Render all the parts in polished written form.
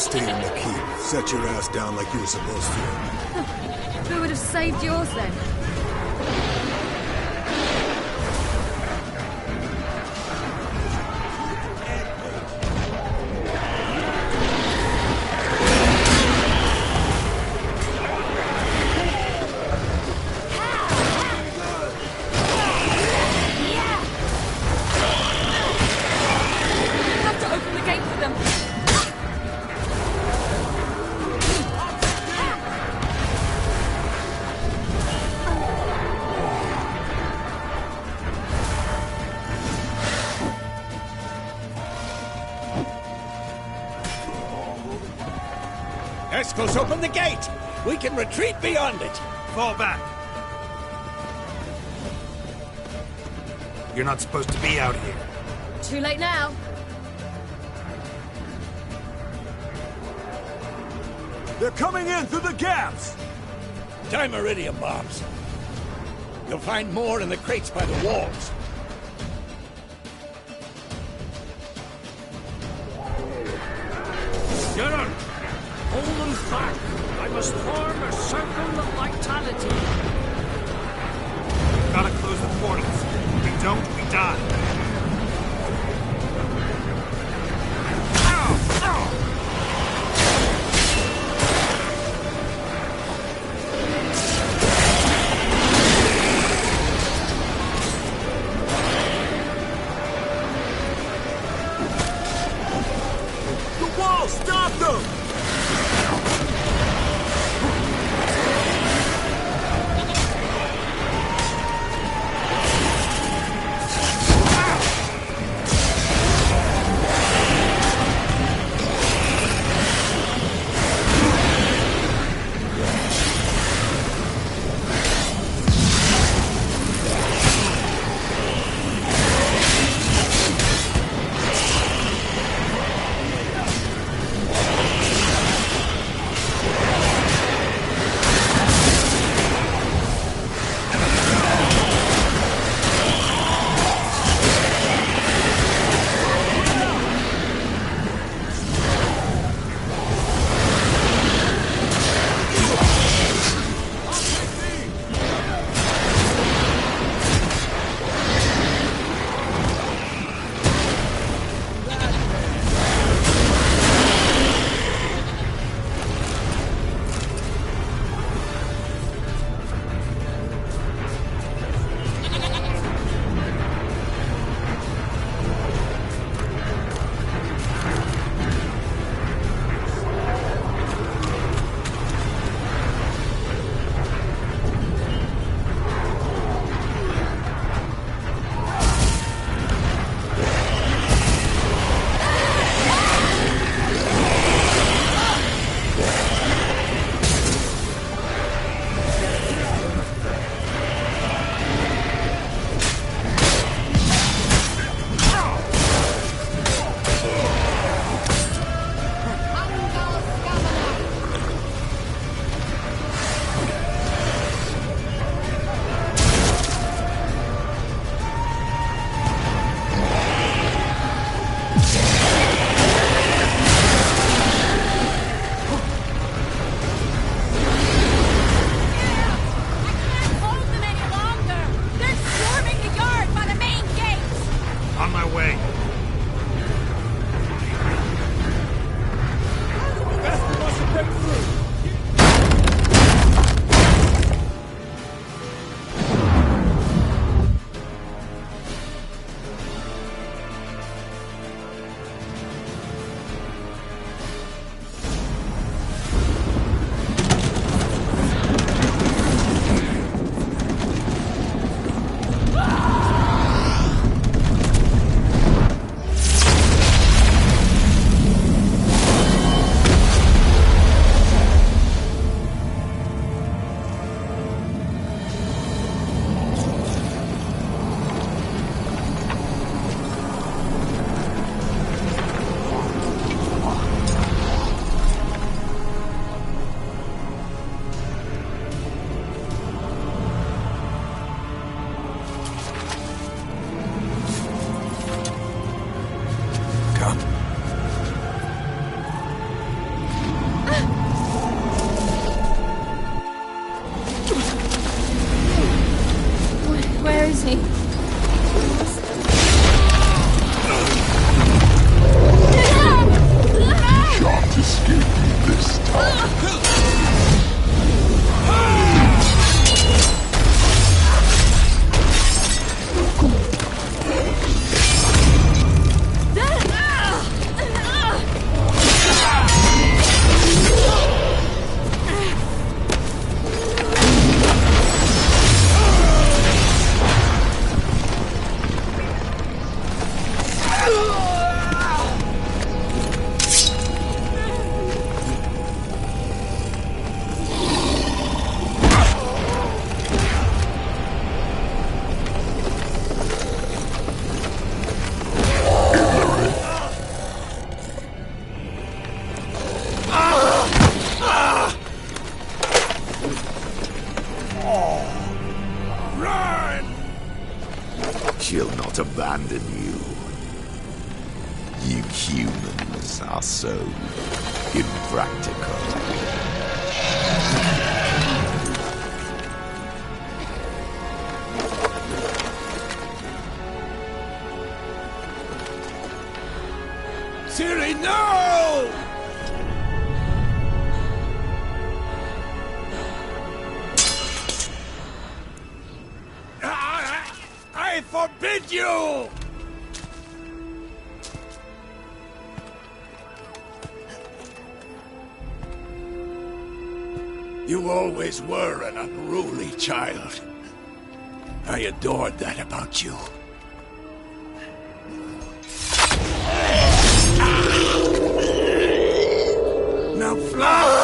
stayed in the keep. Set your ass down like you were supposed to. Who would have saved yours then? Escos, open the gate! We can retreat beyond it! Fall back. You're not supposed to be out here. Too late now. They're coming in through the gaps! Dimeridium bombs. You'll find more in the crates by the walls. Get on! Hold them back! I must form a circle of vitality! Gotta close the portals. If we don't, we die. Ow! Ow! The wall! Stop them! not abandon you. You humans are so impractical. Ciri, no! I forbid you! You always were an unruly child. I adored that about you. Now fly!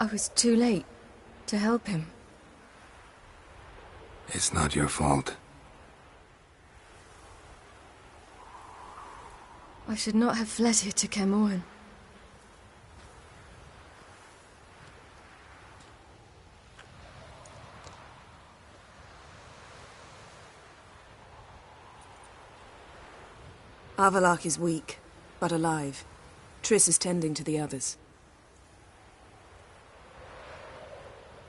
I was too late to help him. It's not your fault. I should not have fled here to Camoran. Avalok is weak, but alive. Triss is tending to the others.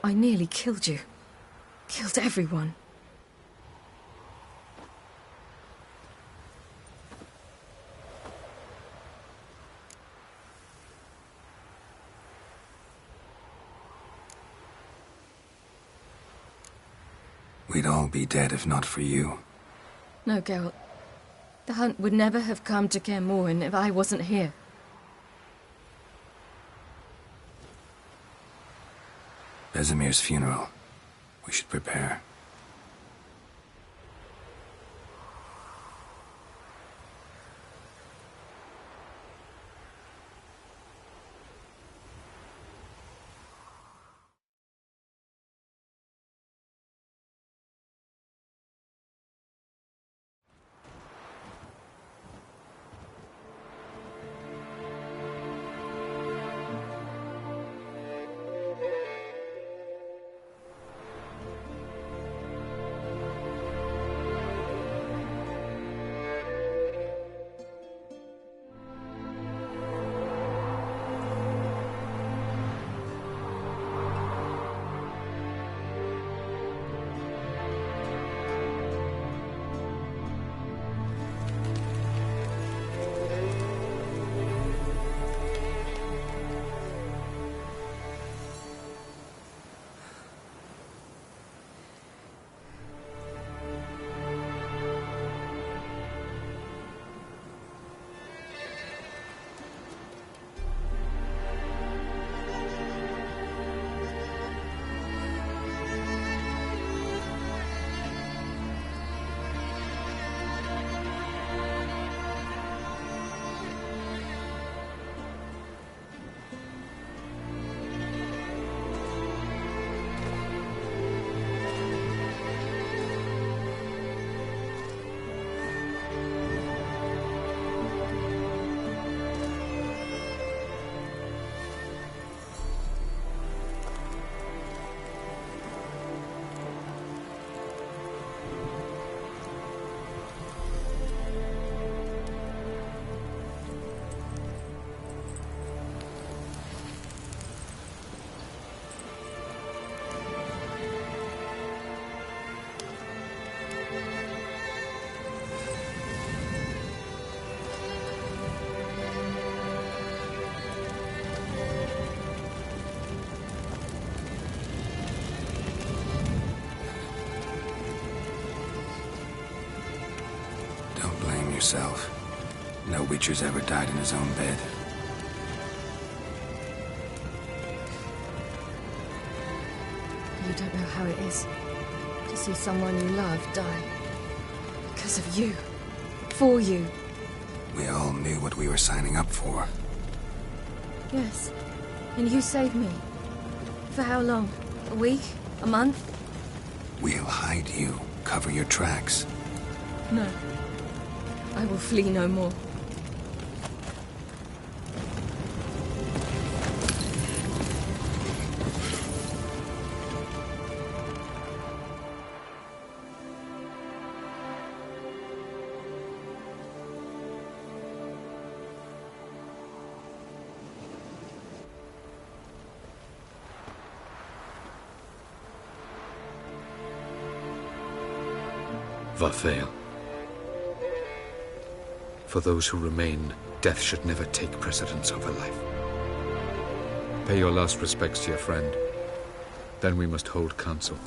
I nearly killed you. Killed everyone. We'd all be dead if not for you. No, Geralt. The hunt would never have come to Kaer Morhen if I wasn't here. Vesemir's funeral. We should prepare. Yourself. No Witcher's ever died in his own bed. You don't know how it is to see someone you love die. Because of you. For you. We all knew what we were signing up for. Yes. And you saved me. For how long? A week? A month? We'll hide you. Cover your tracks. No. I will flee no more. Varfail. For those who remain, death should never take precedence over life. Pay your last respects to your friend. Then we must hold council.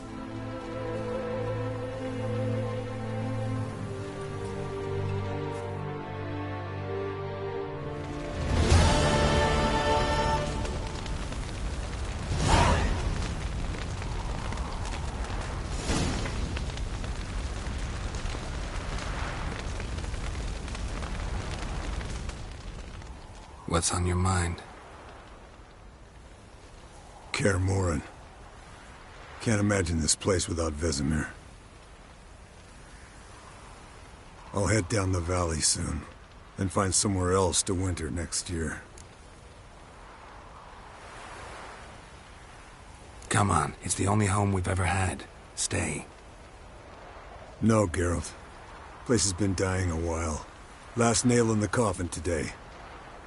What's on your mind? Kaer Morhen. Can't imagine this place without Vesemir. I'll head down the valley soon, then find somewhere else to winter next year. Come on, it's the only home we've ever had. Stay. No, Geralt. Place has been dying a while. Last nail in the coffin today.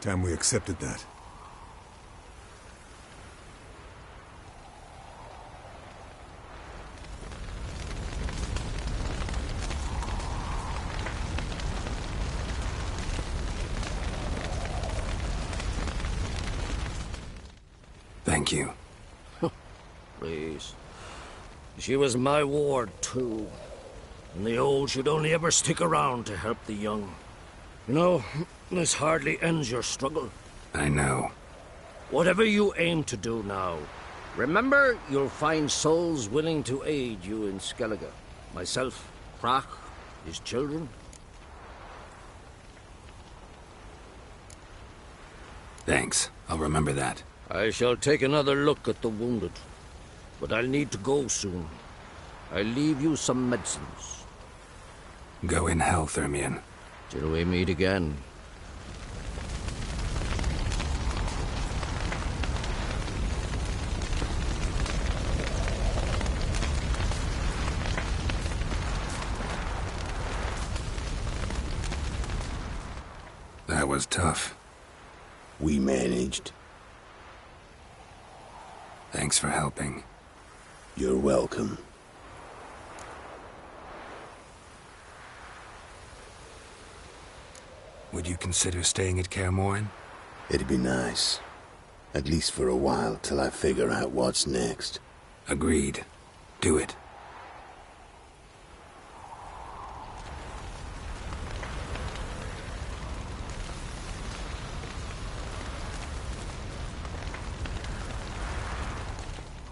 Time we accepted that. Thank you. Please. She was my ward, too. And the old should only ever stick around to help the young. You know, this hardly ends your struggle. I know. Whatever you aim to do now, remember you'll find souls willing to aid you in Skellige. Myself, Crach, his children. Thanks. I'll remember that. I shall take another look at the wounded. But I'll need to go soon. I'll leave you some medicines. Go in health, Ermion. Till we meet again. That was tough. We managed. Thanks for helping. You're welcome. Would you consider staying at Kaer Morhen? It'd be nice. At least for a while, till I figure out what's next. Agreed. Do it.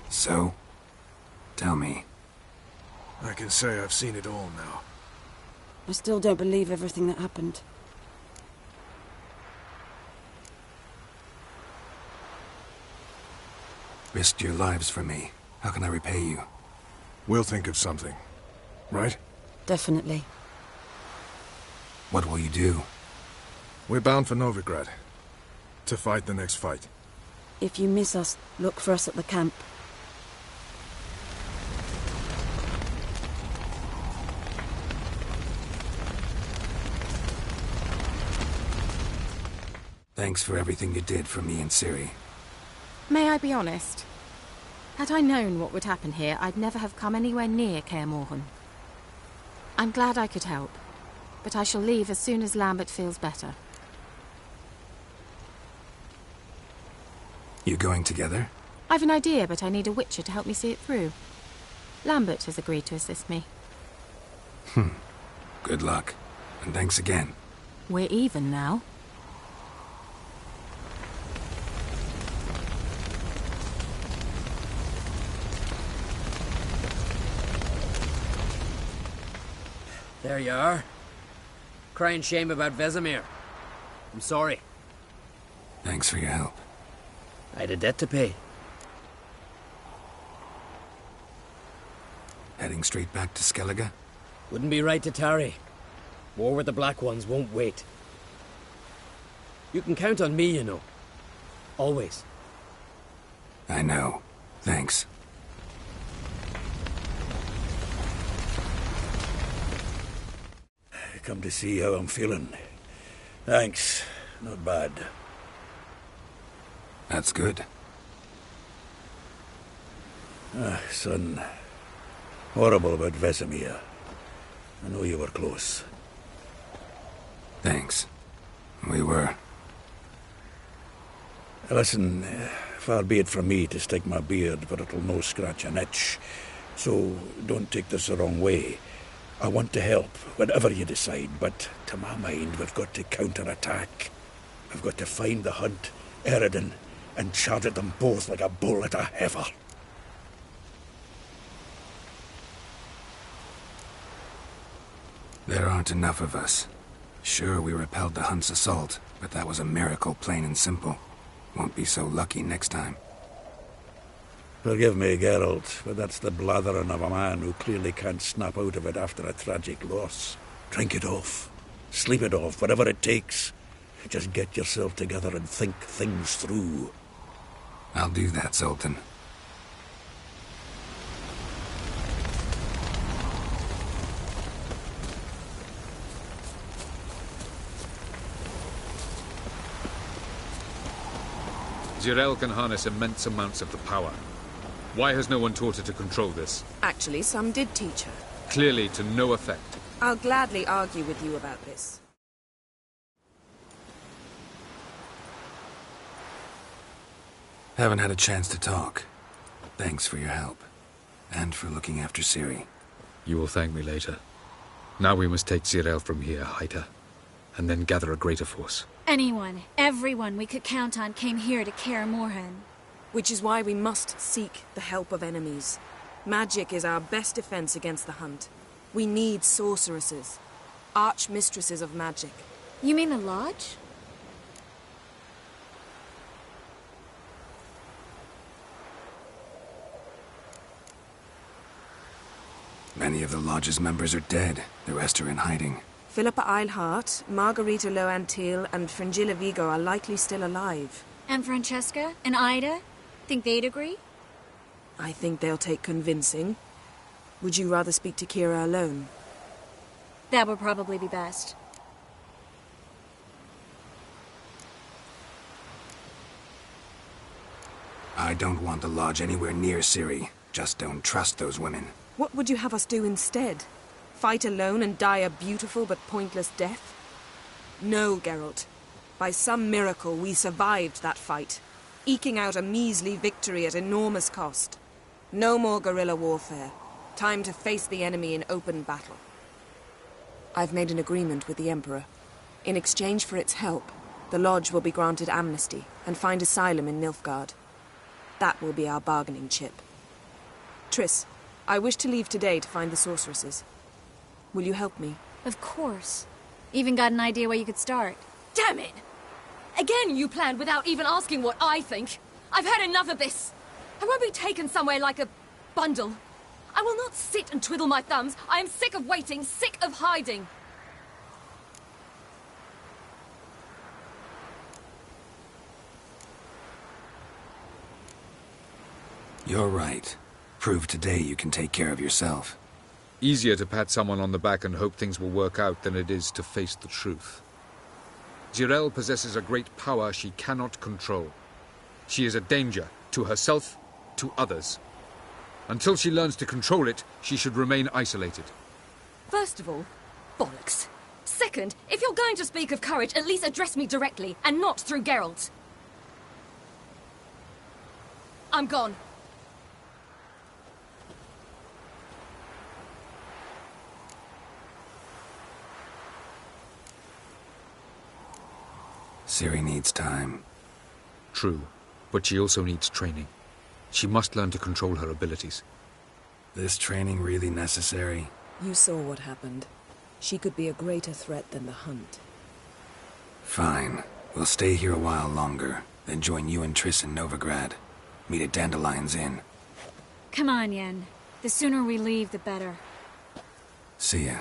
So, tell me. I can say I've seen it all now. I still don't believe everything that happened. Risked your lives for me. How can I repay you? We'll think of something. Right? Definitely. What will you do? We're bound for Novigrad. To fight the next fight. If you miss us, look for us at the camp. Thanks for everything you did for me and Ciri. May I be honest? Had I known what would happen here, I'd never have come anywhere near Kaer Morhen. I'm glad I could help, but I shall leave as soon as Lambert feels better. You going together? I've an idea, but I need a witcher to help me see it through. Lambert has agreed to assist me. Good luck. And thanks again. We're even now. There you are. Crying shame about Vesemir. I'm sorry. Thanks for your help. I had a debt to pay. Heading straight back to Skellige? Wouldn't be right to tarry. War with the Black Ones won't wait. You can count on me, you know. Always. I know. Thanks. Come to see how I'm feeling. Thanks. Not bad. That's good. Son. Horrible about Vesemir. I know you were close. Thanks. We were. Listen, far be it from me to stick my beard, but it'll no scratch an itch. So don't take this the wrong way. I want to help, whatever you decide, but to my mind, we've got to counter-attack. We've got to find the Hunt, Eredin, and charge at them both like a bull at a heifer. There aren't enough of us. Sure, we repelled the Hunt's assault, but that was a miracle, plain and simple. Won't be so lucky next time. Forgive me, Geralt, but that's the blathering of a man who clearly can't snap out of it after a tragic loss. Drink it off. Sleep it off, whatever it takes. Just get yourself together and think things through. I'll do that, Sultan. Jirel can harness immense amounts of the power. Why has no one taught her to control this? Actually, some did teach her. Clearly to no effect. I'll gladly argue with you about this. Haven't had a chance to talk. Thanks for your help. And for looking after Ciri. You will thank me later. Now we must take Jirel from here, hide her, and then gather a greater force. Anyone, everyone we could count on came here to Kaer Morhen. Which is why we must seek the help of enemies. Magic is our best defense against the hunt. We need sorceresses. Archmistresses of magic. You mean the Lodge? Many of the Lodge's members are dead. The rest are in hiding. Philippa Eilhart, Margarita Loantil, and Fringilla Vigo are likely still alive. And Francesca and Ida? Think they'd agree? I think they'll take convincing. Would you rather speak to Kira alone? That would probably be best. I don't want the Lodge anywhere near Ciri. Just don't trust those women. What would you have us do instead? Fight alone and die a beautiful but pointless death? No, Geralt. By some miracle, we survived that fight, eking out a measly victory at enormous cost. No more guerrilla warfare. Time to face the enemy in open battle. I've made an agreement with the Emperor. In exchange for its help, the Lodge will be granted amnesty and find asylum in Nilfgaard. That will be our bargaining chip. Triss, I wish to leave today to find the sorceresses. Will you help me? Of course. Even got an idea where you could start. Damn it! Again you planned without even asking what I think. I've had enough of this. I won't be taken somewhere like a bundle. I will not sit and twiddle my thumbs. I am sick of waiting, sick of hiding. You're right. Prove today you can take care of yourself. Easier to pat someone on the back and hope things will work out than it is to face the truth. Jirel possesses a great power she cannot control. She is a danger to herself, to others. Until she learns to control it, she should remain isolated. First of all, bollocks. Second, if you're going to speak of courage, at least address me directly, and not through Geralt. I'm gone. Ciri needs time. True, but she also needs training. She must learn to control her abilities. This training really necessary? You saw what happened. She could be a greater threat than the hunt. Fine. We'll stay here a while longer, then join you and Triss in Novigrad. Meet at Dandelion's Inn. Come on, Yen. The sooner we leave, the better. See ya.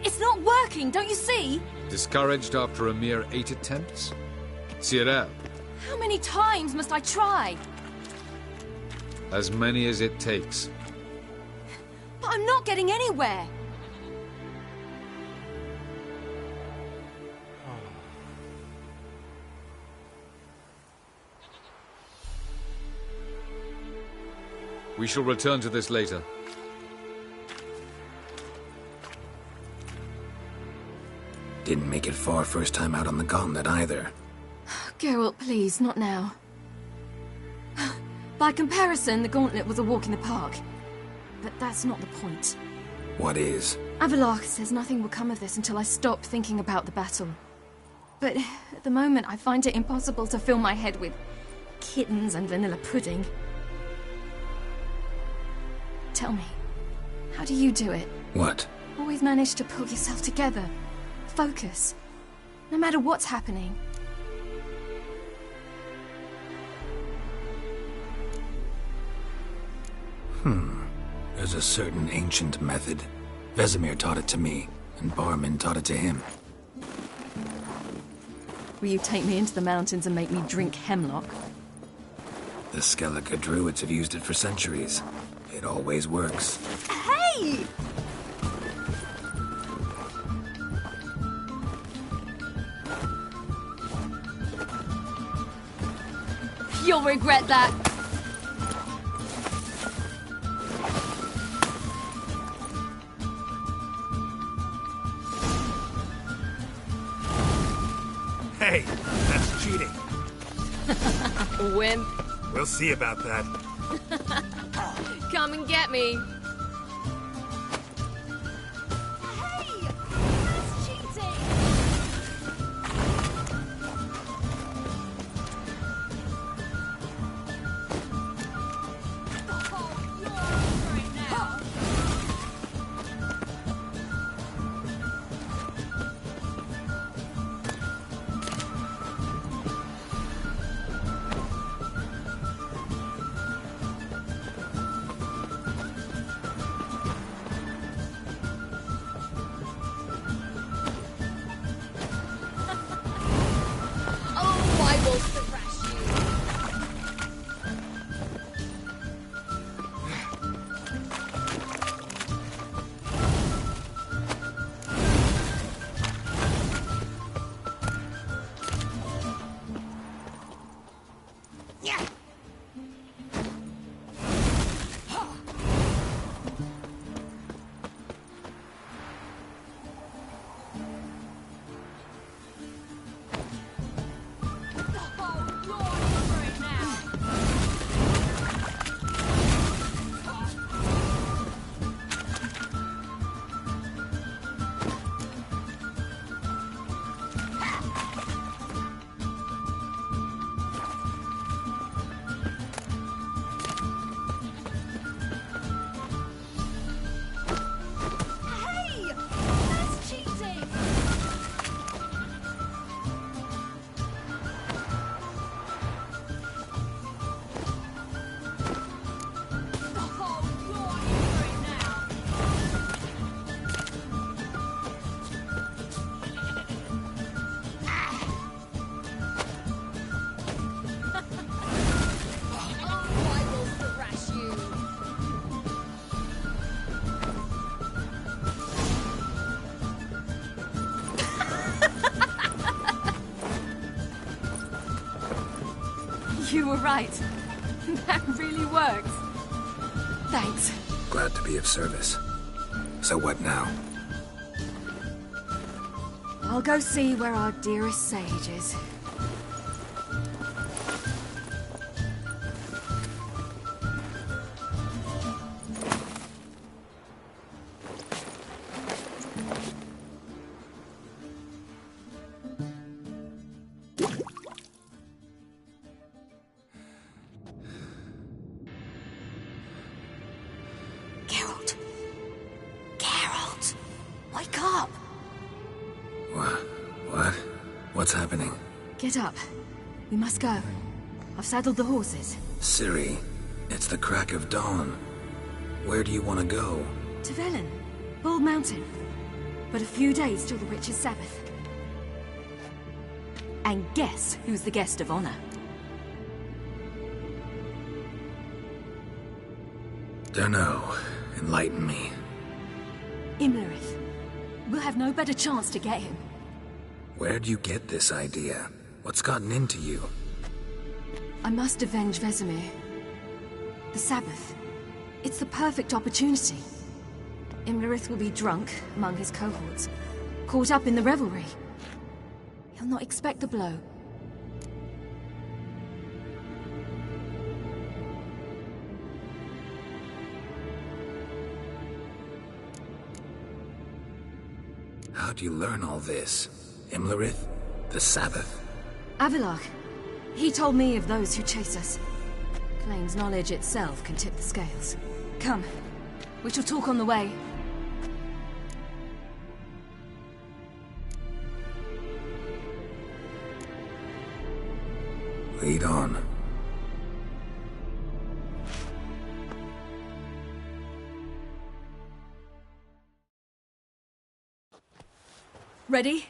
It's not working, don't you see? Discouraged after a mere 8 attempts? Ciri, How many times must I try? as many as it takes. But I'm not getting anywhere. We shall return to this later. Didn't make it far first time out on the gauntlet either. Geralt, please, not now. By comparison, the gauntlet was a walk in the park. But that's not the point. What is? Avallac'h says nothing will come of this until I stop thinking about the battle. But at the moment, I find it impossible to fill my head with kittens and vanilla pudding. Tell me, how do you do it? What? Always manage to pull yourself together. Focus. No matter what's happening. There's a certain ancient method. Vesemir taught it to me, and Barman taught it to him. Will you take me into the mountains and make me drink hemlock? The Skellige druids have used it for centuries. It always works. Hey! You'll regret that. Hey, that's cheating. Wimp. We'll see about that. Come and get me. Hey! That's cheating! Oh, you're over it now. Oh, I will thrash you. Oh, you're over it now. Hey! That's cheating! Oh, you're over it now. Oh, I will thrash you. You were right. That really works. Thanks. Glad to be of service. So what now? I'll go see where our dearest sage is. Geralt. Geralt! Wake up! What? What's happening? Get up. We must go. I've saddled the horses. Ciri, it's the crack of dawn. Where do you want to go? To Velen. Bald Mountain. But a few days till the Witch's Sabbath. And guess who's the guest of honor? Dunno. Enlighten me. Imlerith. We'll have no better chance to get him. Where'd you get this idea? What's gotten into you? I must avenge Vesemir. The Sabbath. It's the perfect opportunity. Imlerith will be drunk among his cohorts, caught up in the revelry. He'll not expect the blow. How'd you learn all this? Imlerith? The Sabbath? Avilark. He told me of those who chase us. Claims knowledge itself can tip the scales. Come. We shall talk on the way. Lead on. Ready?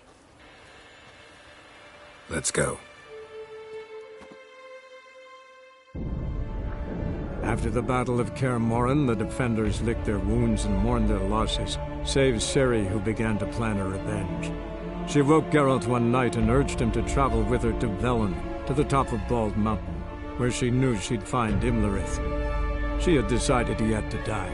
Let's go. After the Battle of Kaer Morhen, the defenders licked their wounds and mourned their losses, save Ciri, who began to plan a revenge. She woke Geralt one night and urged him to travel with her to Velen, to the top of Bald Mountain, where she knew she'd find Imlerith. She had decided he had to die.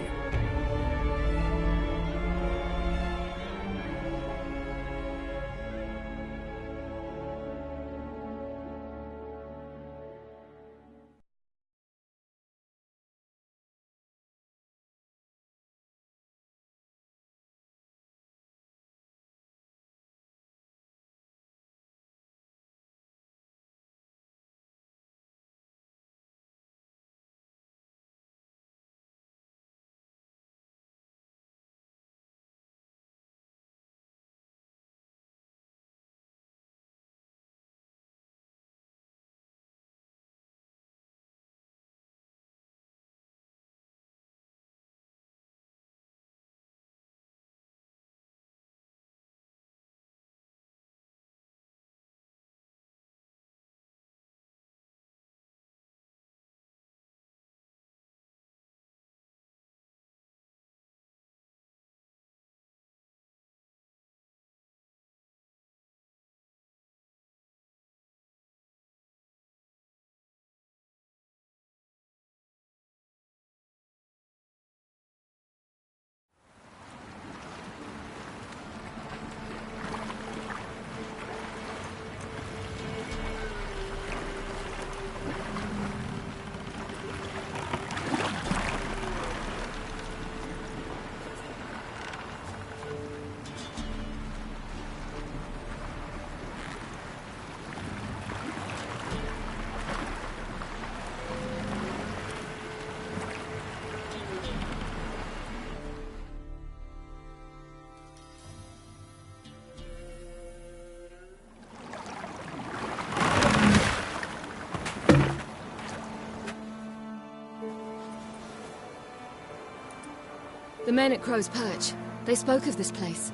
The men at Crow's Perch, they spoke of this place.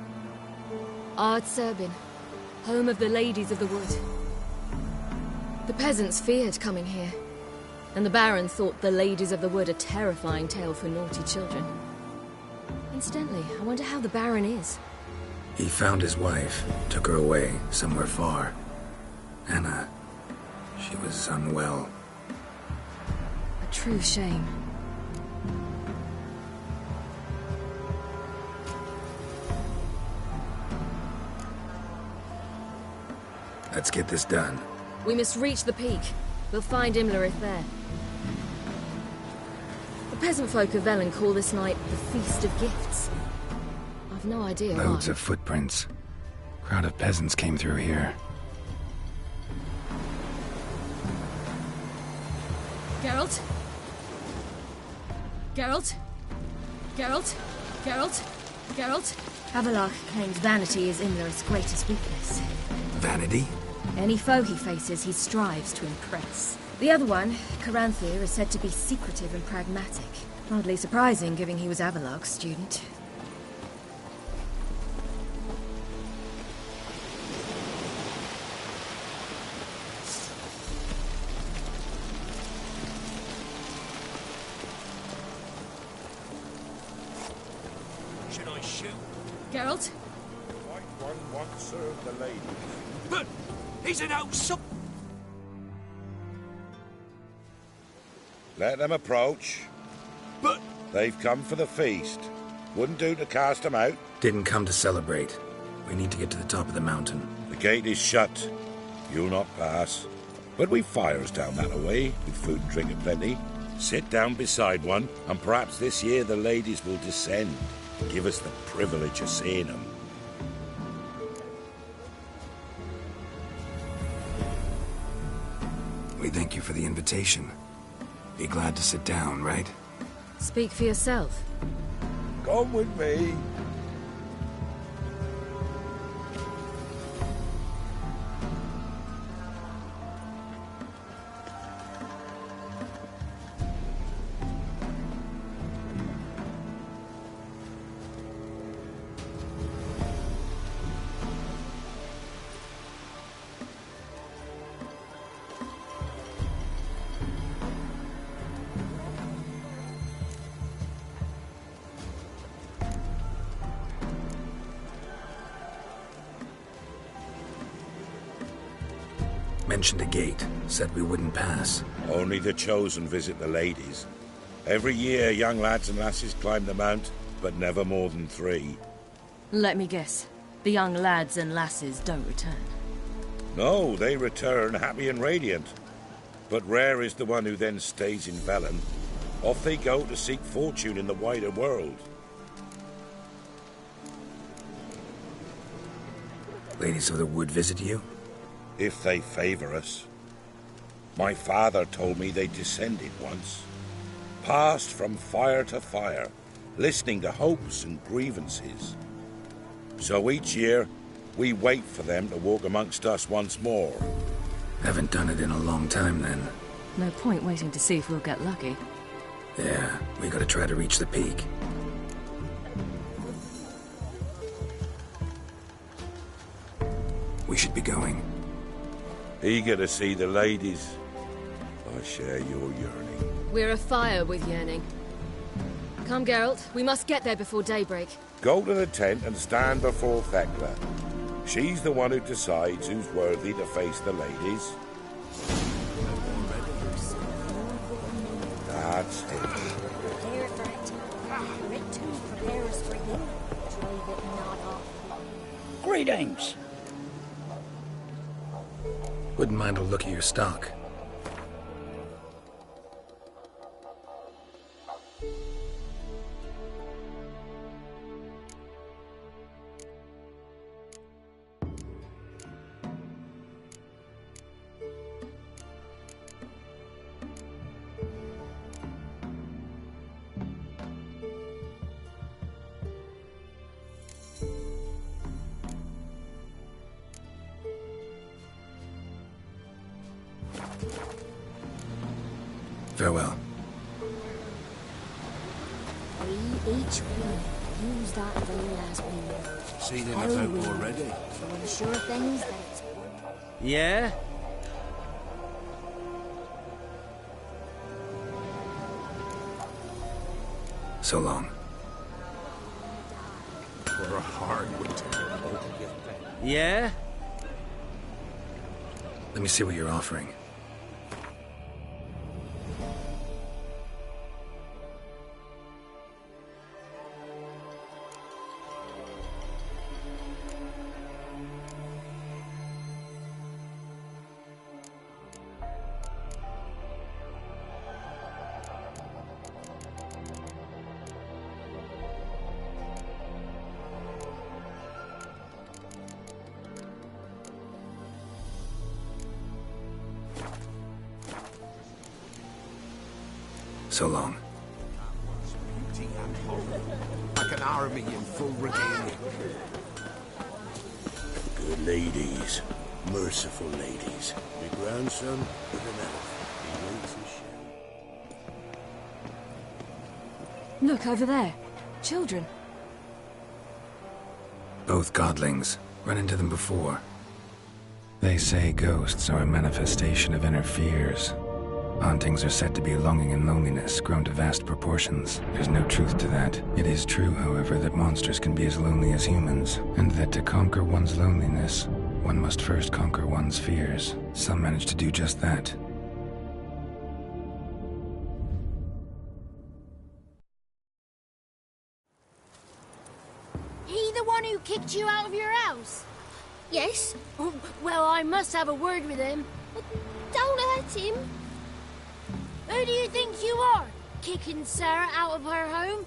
Ard Serbin, home of the Ladies of the Wood. The peasants feared coming here, and the Baron thought the Ladies of the Wood a terrifying tale for naughty children. Incidentally, I wonder how the Baron is. He found his wife, took her away, somewhere far. Anna, she was unwell. A true shame. Let's get this done. We must reach the peak. We'll find Imlerith there. The peasant folk of Velen call this night the Feast of Gifts. I've no idea why. Loads of footprints. Crowd of peasants came through here. Geralt? Geralt? Geralt? Geralt? Geralt? Avilark claims vanity is Imlerith's greatest weakness. Vanity? Any foe he faces, he strives to impress. The other one, Caranthir, is said to be secretive and pragmatic. Hardly surprising, given he was Avilark's student. Should I shoot? Geralt? White one once served the lady. But he's an outside. Let them approach. But they've come for the feast. Wouldn't do to cast them out. Didn't come to celebrate. We need to get to the top of the mountain. The gate is shut. You'll not pass. But we've fires down that away, with food and drink aplenty. Sit down beside one, and perhaps this year the ladies will descend. Give us the privilege of seeing them. We thank you for the invitation. Be glad to sit down, right? Speak for yourself. Come with me. Mentioned a gate, said we wouldn't pass. Only the chosen visit the ladies. Every year, young lads and lasses climb the mount, but never more than 3. Let me guess. The young lads and lasses don't return. No, they return happy and radiant. But rare is the one who then stays in Velen. Off they go to seek fortune in the wider world. Ladies of the Wood visit you? If they favor us. My father told me they descended once. Passed from fire to fire, listening to hopes and grievances. So each year, we wait for them to walk amongst us once more. Haven't done it in a long time, then. No point waiting to see if we'll get lucky. Yeah, we gotta try to reach the peak. We should be going. Eager to see the ladies. I share your yearning. We're afire with yearning. Come, Geralt. We must get there before daybreak. Go to the tent and stand before Thekla. She's the one who decides who's worthy to face the ladies. That's it. Greetings. Wouldn't mind a look at your stock. Farewell. We each will use that veil as we Seen anything already? So ensure things that it's Yeah? So long. For a hard winter. Yeah? Let me see what you're offering. So long. Like an army in full regalia. Good ladies. Merciful ladies. Your grandson with an elf. He waits his share. Look, over there. Children. Both godlings. Run into them before. They say ghosts are a manifestation of inner fears. Hauntings are said to be longing and loneliness grown to vast proportions. There's no truth to that. It is true, however, that monsters can be as lonely as humans, and that to conquer one's loneliness, one must first conquer one's fears. Some manage to do just that. He the one who kicked you out of your house? Yes. Oh, well, I must have a word with him. Don't hurt him. Who do you think you are? Kicking Sarah out of her home?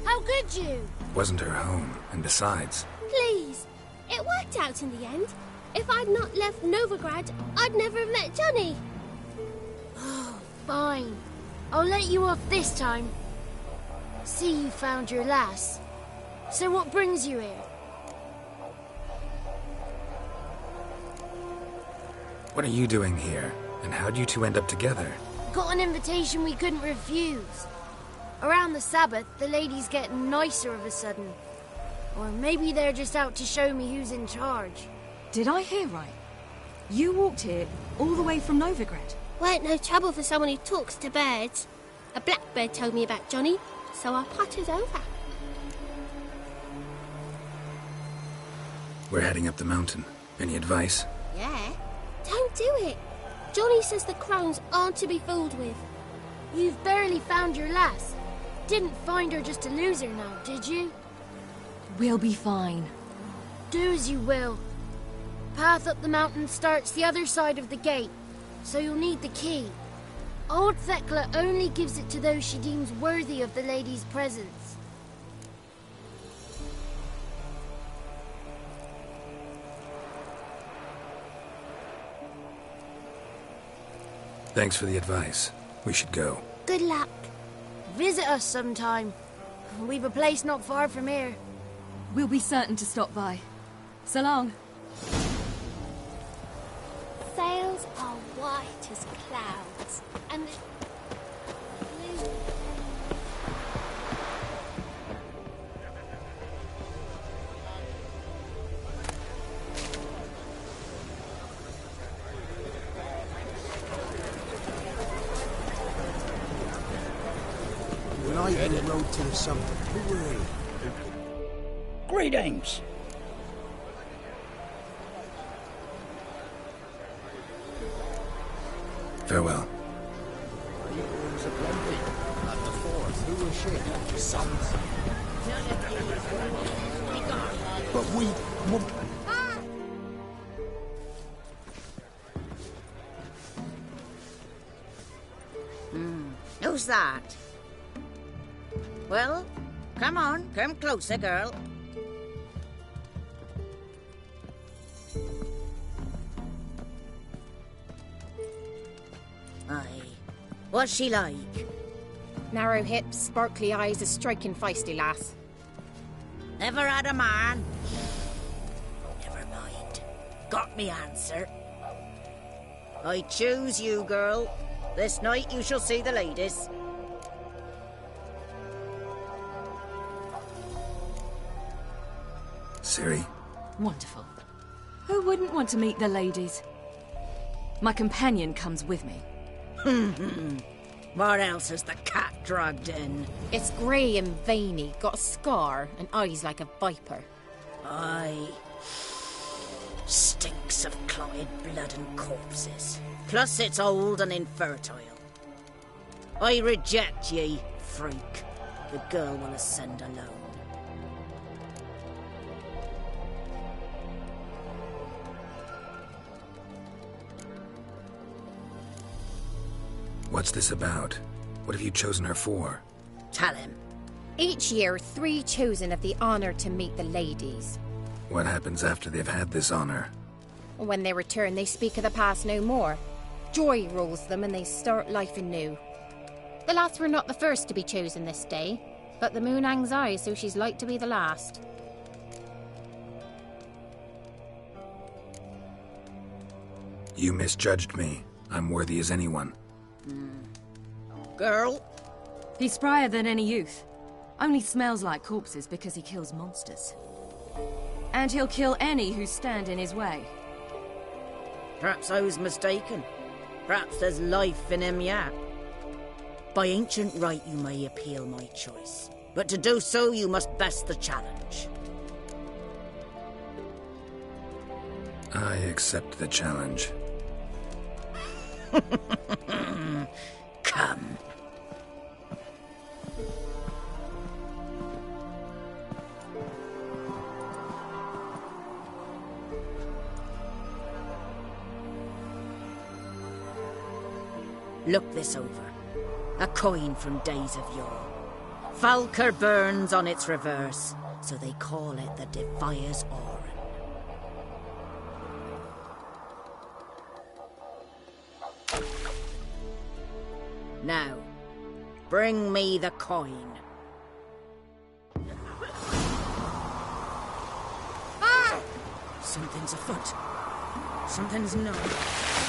How could you? Wasn't her home, and besides... Please. It worked out in the end. If I'd not left Novigrad, I'd never have met Johnny. Oh, fine. I'll let you off this time. See, you found your lass. So what brings you here? What are you doing here? And how'd you two end up together? Got an invitation we couldn't refuse. Around the Sabbath, the ladies get nicer of a sudden. Or maybe they're just out to show me who's in charge. Did I hear right? You walked here all the way from Novigrad? Weren't no trouble for someone who talks to birds. A blackbird told me about Johnny, so I pottered over. We're heading up the mountain. Any advice? Yeah? Don't do it. Johnny says the crones aren't to be fooled with. You've barely found your lass. Didn't find her just to lose her now, did you? We'll be fine. Do as you will. Path up the mountain starts the other side of the gate, so you'll need the key. Old Thekla only gives it to those she deems worthy of the lady's presence. Thanks for the advice. We should go. Good luck. Visit us sometime. We've a place not far from here. We'll be certain to stop by. So long. Sails are white as clouds, and the blue... Light the road to the summit. Hooray! Greetings. Farewell. Equals a plenty. At the fort, who will shake? Sons. But we... Who's that? Well, come on, come closer, girl. Aye. What's she like? Narrow hips, sparkly eyes, a striking feisty lass. Never had a man? Never mind. Got me answer. I choose you, girl. This night you shall see the ladies. Ciri. Wonderful. Who wouldn't want to meet the ladies? My companion comes with me. What else has the cat dragged in? It's grey and veiny, got a scar, and eyes like a viper. Aye. Stinks of clotted blood and corpses. Plus it's old and infertile. I reject ye, freak. The girl will ascend alone. What's this about? What have you chosen her for? Tell him. Each year, 3 chosen have the honour to meet the ladies. What happens after they've had this honor? When they return, they speak of the past no more. Joy rules them and they start life anew. The lads were not the first to be chosen this day, but the moon hangs high, so she's like to be the last. You misjudged me. I'm worthy as anyone. Girl? He's sprier than any youth. Only smells like corpses because he kills monsters. And he'll kill any who stand in his way. Perhaps I was mistaken. Perhaps there's life in him yet. By ancient right you may appeal my choice. But to do so you must best the challenge. I accept the challenge. Come. Look this over. A coin from days of yore. Falker burns on its reverse, so they call it the Defier's Oran. Now, bring me the coin. Ah! Something's afoot. Something's not.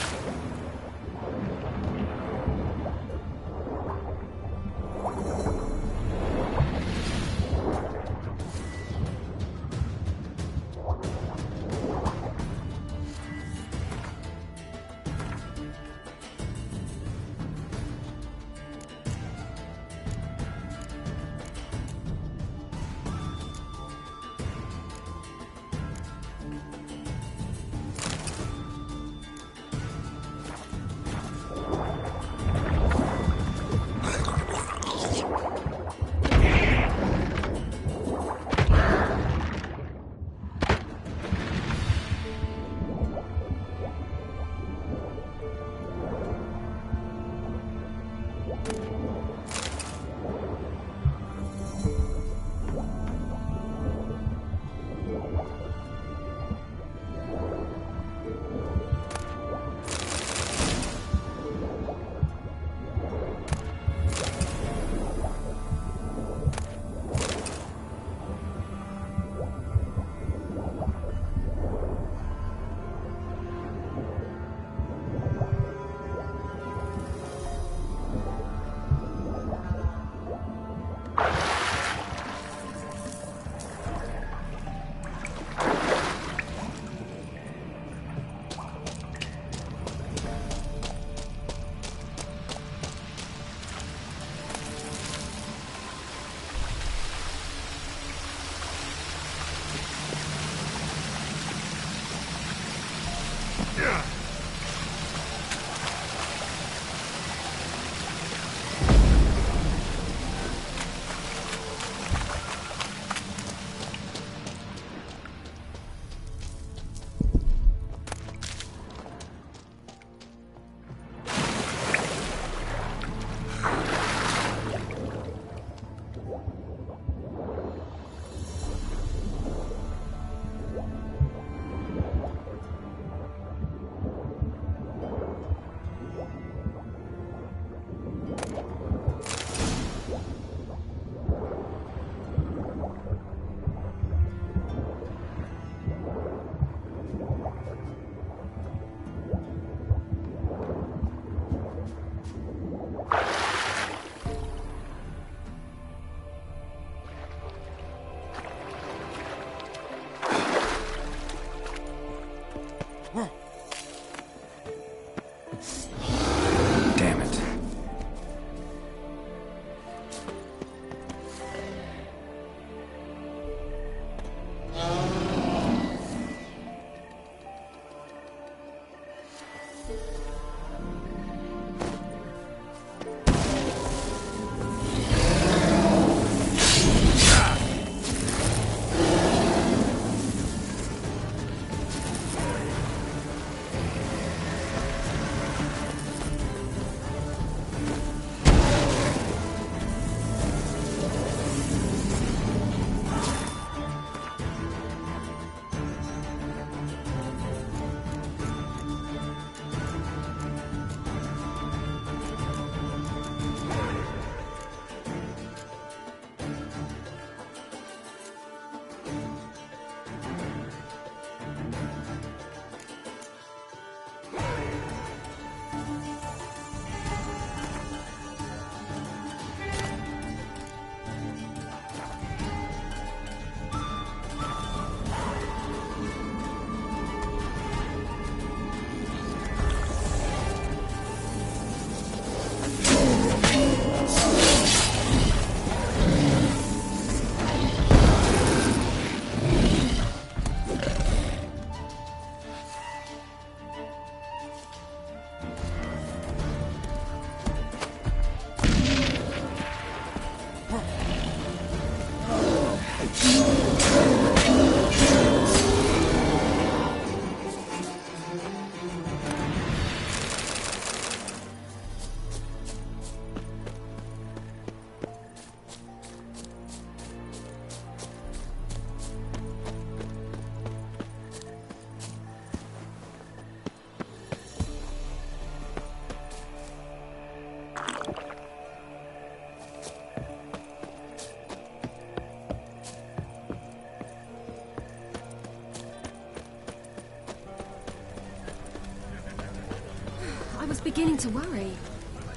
was beginning to worry.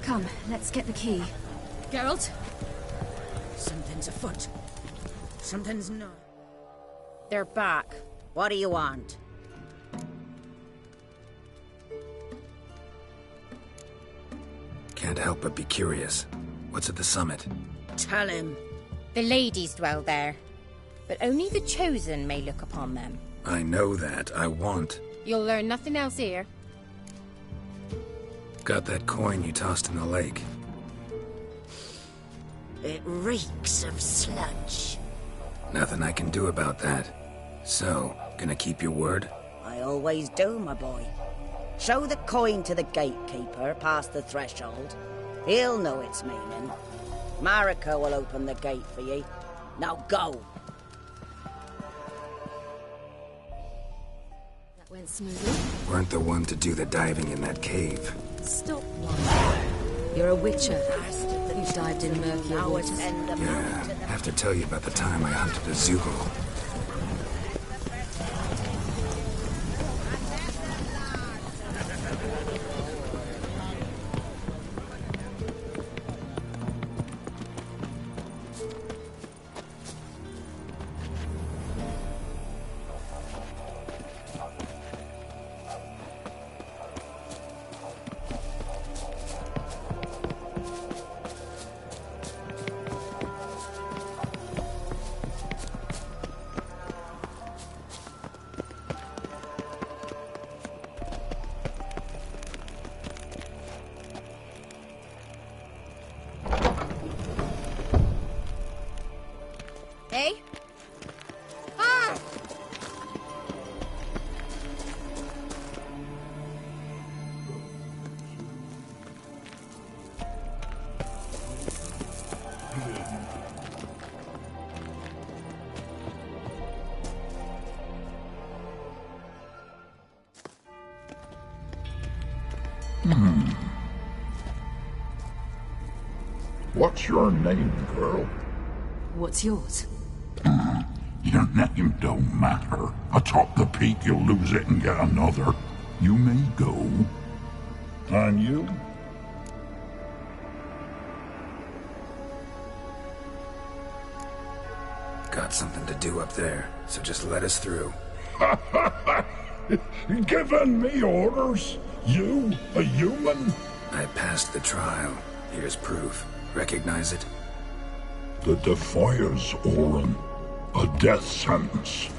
Come, let's get the key. Geralt? Something's afoot. Something's not. They're back. What do you want? Can't help but be curious. What's at the summit? Tell him. The ladies dwell there, but only the chosen may look upon them. I know that. I want. You'll learn nothing else here. Got that coin you tossed in the lake. It reeks of sludge. Nothing I can do about that. So, gonna keep your word? I always do, my boy. Show the coin to the gatekeeper past the threshold. He'll know its meaning. Marika will open the gate for ye. Now go. That went smoothly. Weren't the one to do the diving in that cave. Stop lying. You're a witcher. You dived in murkier waters. Yeah, have to tell you about the time I hunted a Zugel. Hey? Ah! What's your name, girl? What's yours? Your name don't matter. Atop the peak, you'll lose it and get another. You may go. And you? Got something to do up there, so just let us through. Giving me orders? You, a human? I passed the trial. Here's proof. Recognize it? The Defier's Orin. A death sentence.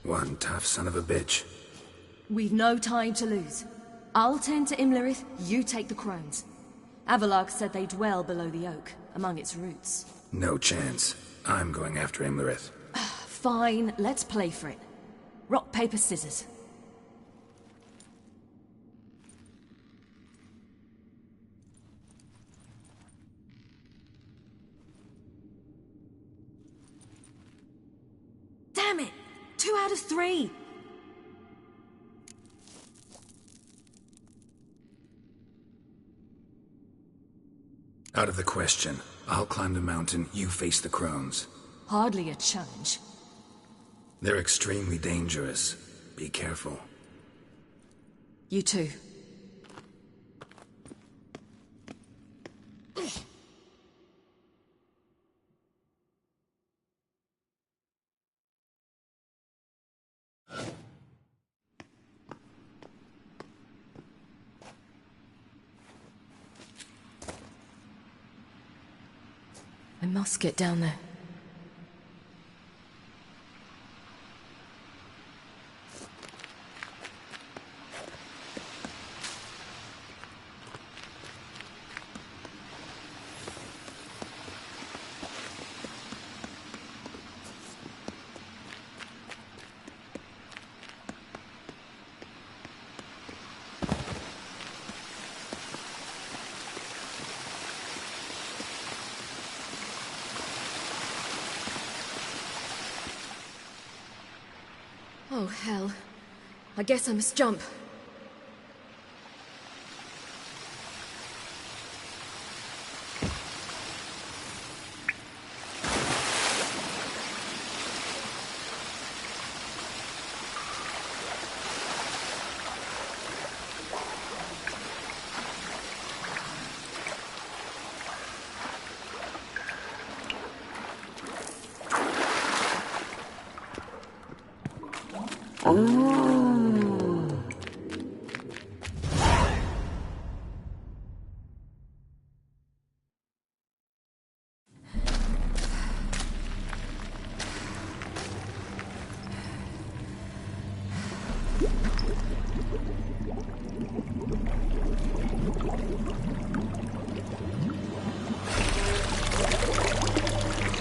One tough son of a bitch. We've no time to lose. I'll tend to Imlerith, you take the crones. Avalok said they dwell below the oak, among its roots. No chance. I'm going after Imlerith. Fine, let's play for it. Rock, paper, scissors. Damn it! 2 out of 3! Out of the question. I'll climb the mountain, you face the crones. Hardly a challenge. They're extremely dangerous. Be careful. You too. I must get down there. hell. I guess I must jump.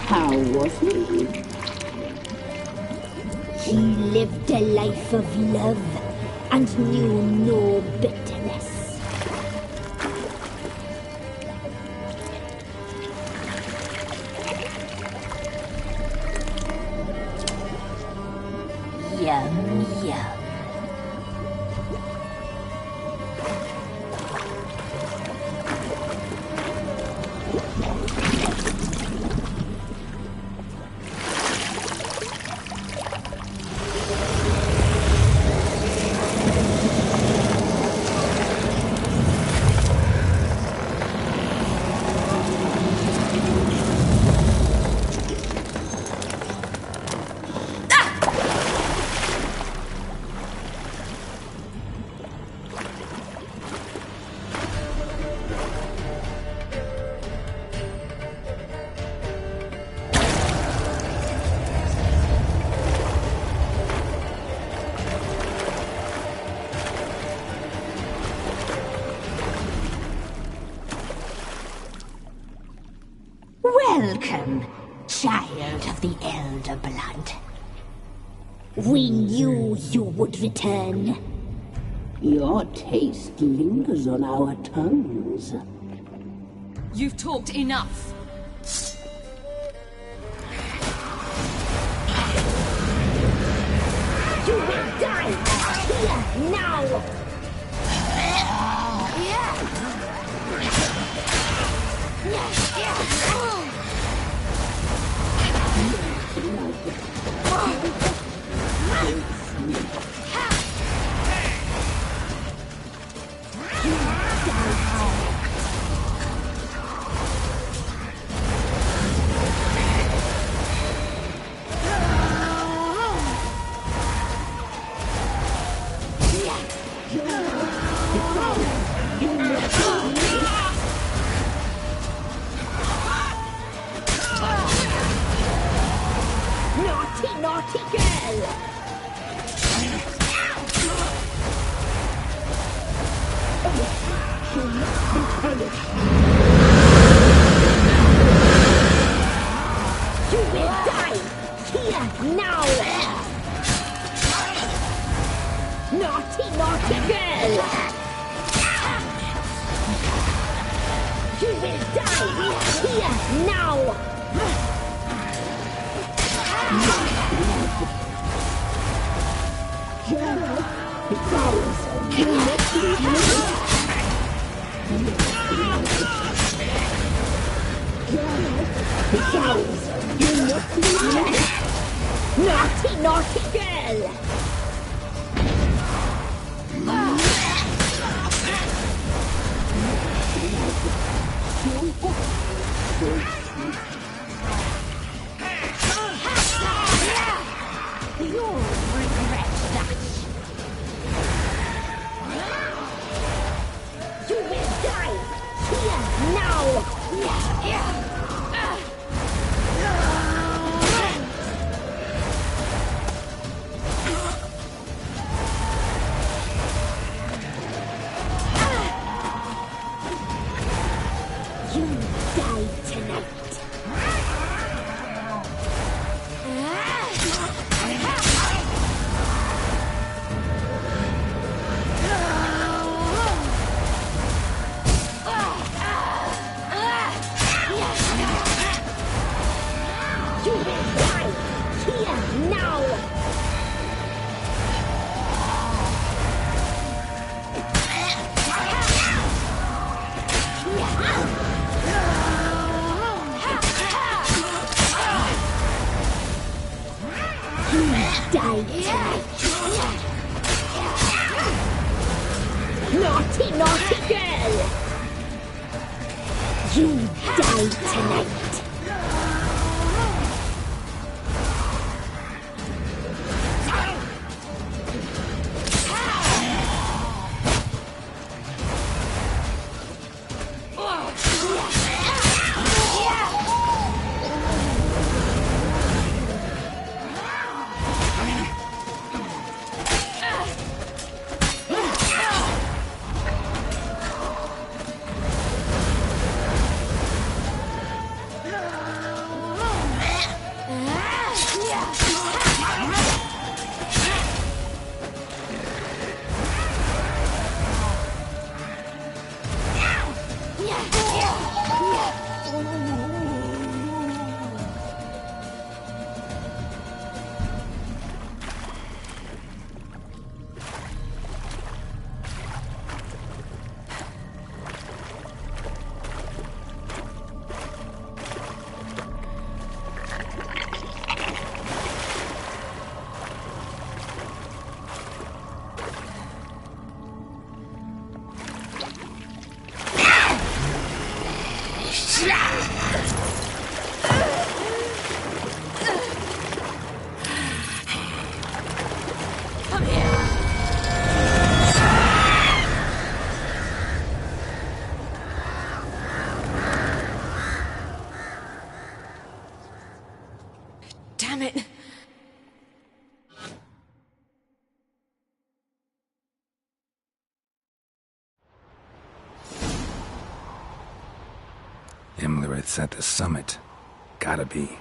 How was he? He lived a life of love and knew no bitterness. Yum, yum. Welcome, child of the Elder Blood. We knew you would return. Your taste lingers on our tongues. You've talked enough. You will die here now! Naughty, naughty girl! You will die here now! Naughty, naughty girl! You will die here now! Naughty, naughty girl! You'll regret that. You will die here now. You die tonight. Damn it! Imlerith's at the summit. Gotta be.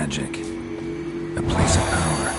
magic. A place of power.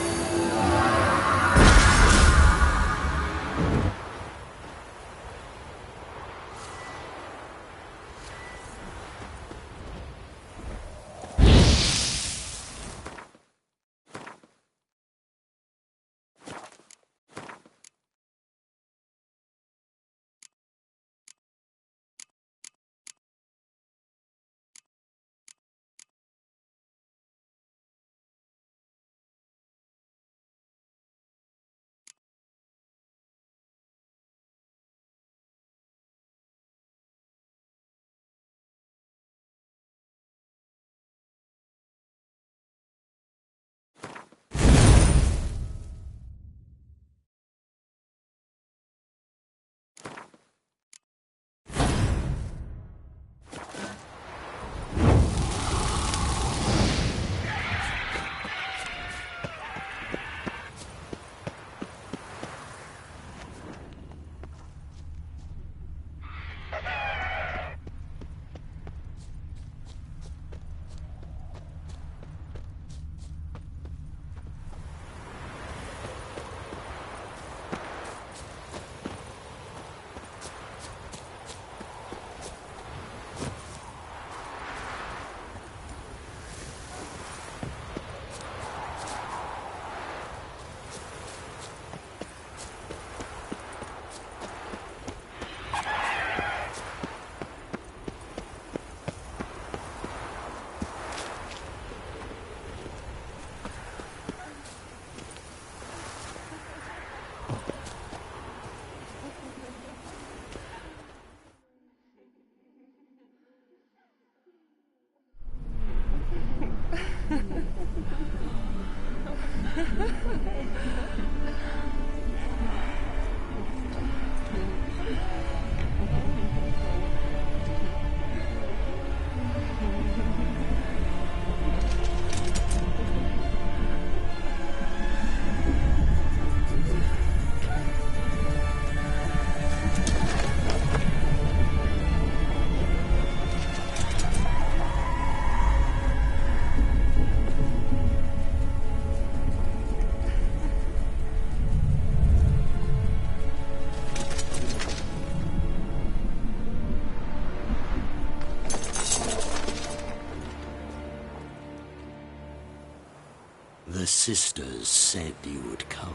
The sisters said you would come.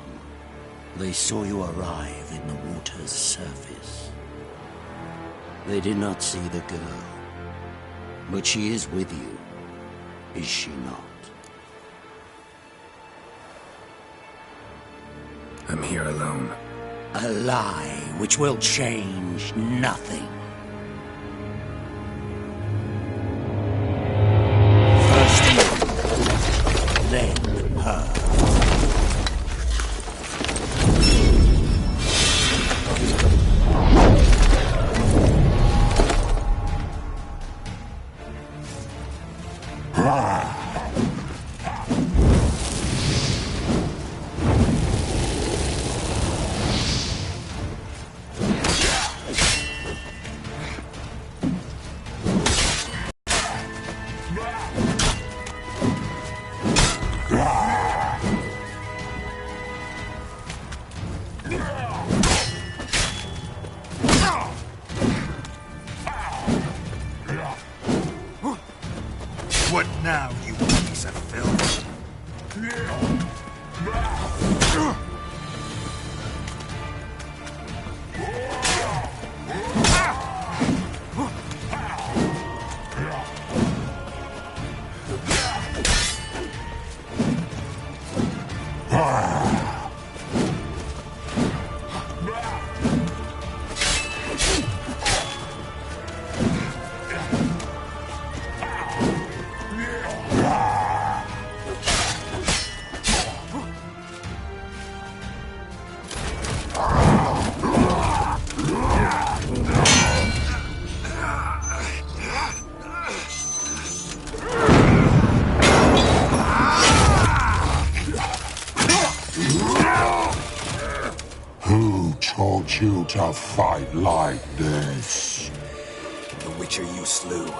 They saw you arrive in the water's surface. They did not see the girl. But she is with you, is she not? I'm here alone. A lie which will change nothing. First you, then her. What now, you piece of filth? Who taught you to fight like this? The Witcher you slew.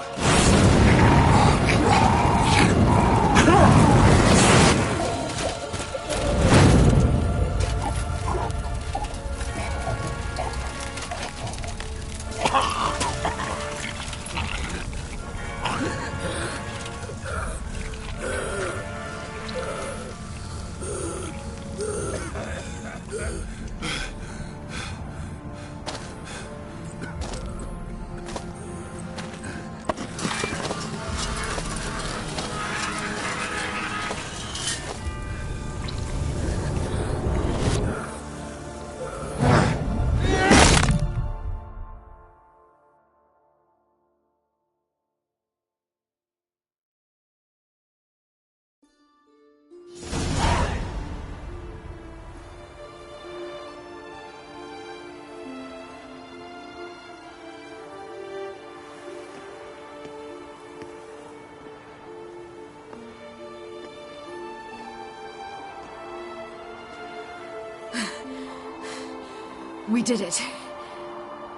We did it.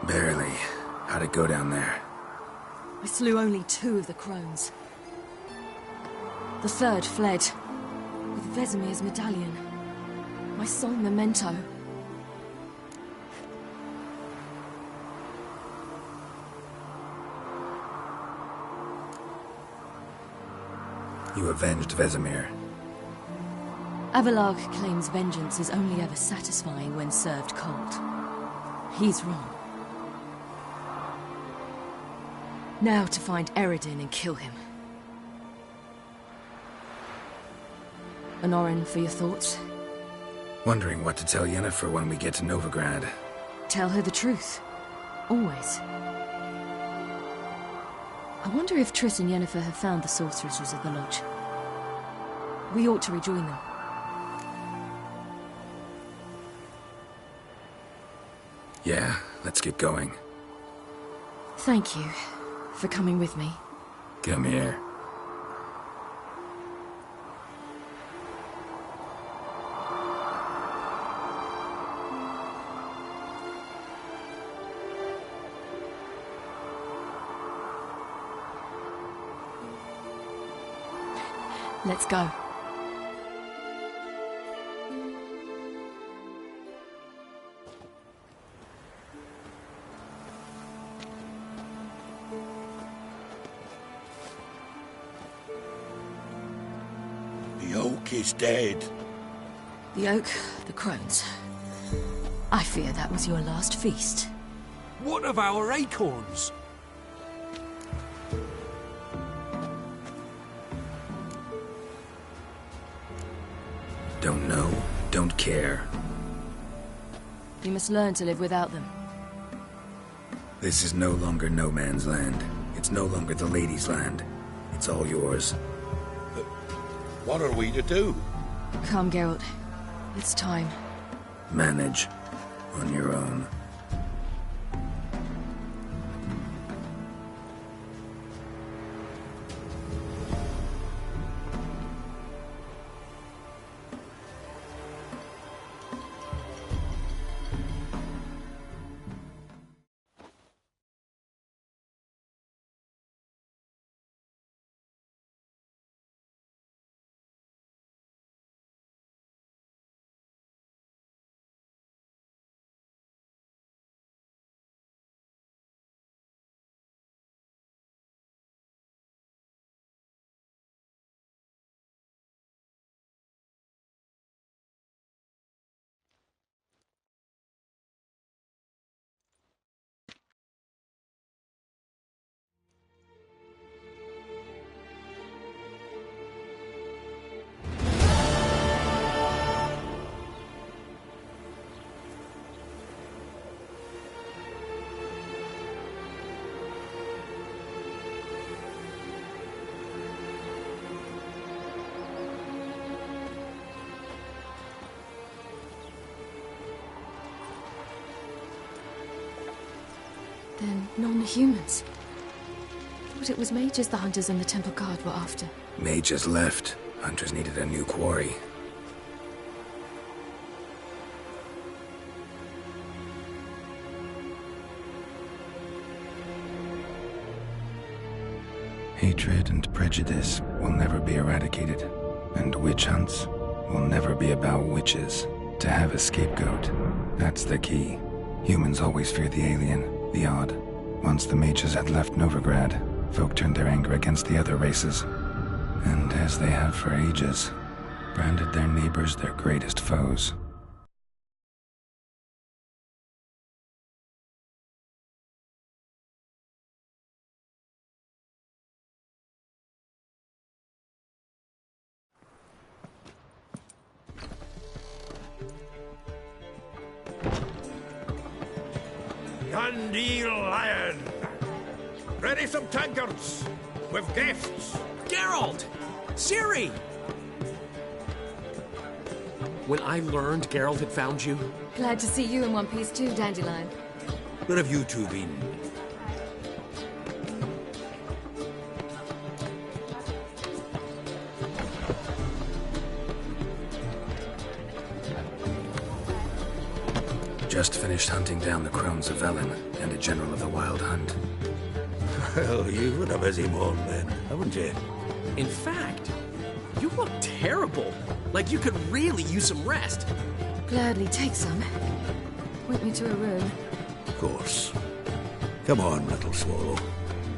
Barely. How'd it go down there? I slew only 2 of the crones. The third fled, with Vesemir's medallion. My sole memento. You avenged Vesemir. Avalarg claims vengeance is only ever satisfying when served cold. He's wrong. Now to find Eredin and kill him. Honorin, for your thoughts? Wondering what to tell Yennefer when we get to Novigrad. Tell her the truth. Always. I wonder if Triss and Yennefer have found the sorceresses of the Lodge. We ought to rejoin them. Yeah, let's get going. Thank you for coming with me. Come here. Let's go. The oak is dead. The oak, the crones. I fear that was your last feast. What of our acorns? Don't know, don't care. You must learn to live without them. This is no longer no man's land. It's no longer the lady's land. It's all yours. What are we to do? Come, Geralt. It's time. Manage. On your own. Then non-humans. Thought it was mages the hunters and the temple guard were after. Mages left. Hunters needed a new quarry. Hatred and prejudice will never be eradicated, and witch hunts will never be about witches. To have a scapegoat, that's the key. Humans always fear the alien, the odd. Once the mages had left Novigrad, folk turned their anger against the other races. And as they have for ages, branded their neighbors their greatest foes. Dundee Lion! Ready some tankards! With guests! Geralt! Ciri! When I learned Geralt had found you... Glad to see you in one piece too, Dandelion. Where have you two been? Just finished hunting down the Crones of Velen and a general of the Wild Hunt. Well, you've had a busy morning then, haven't you? In fact, you look terrible. Like you could really use some rest. Gladly take some. Point me to a room. Of course. Come on, little swallow.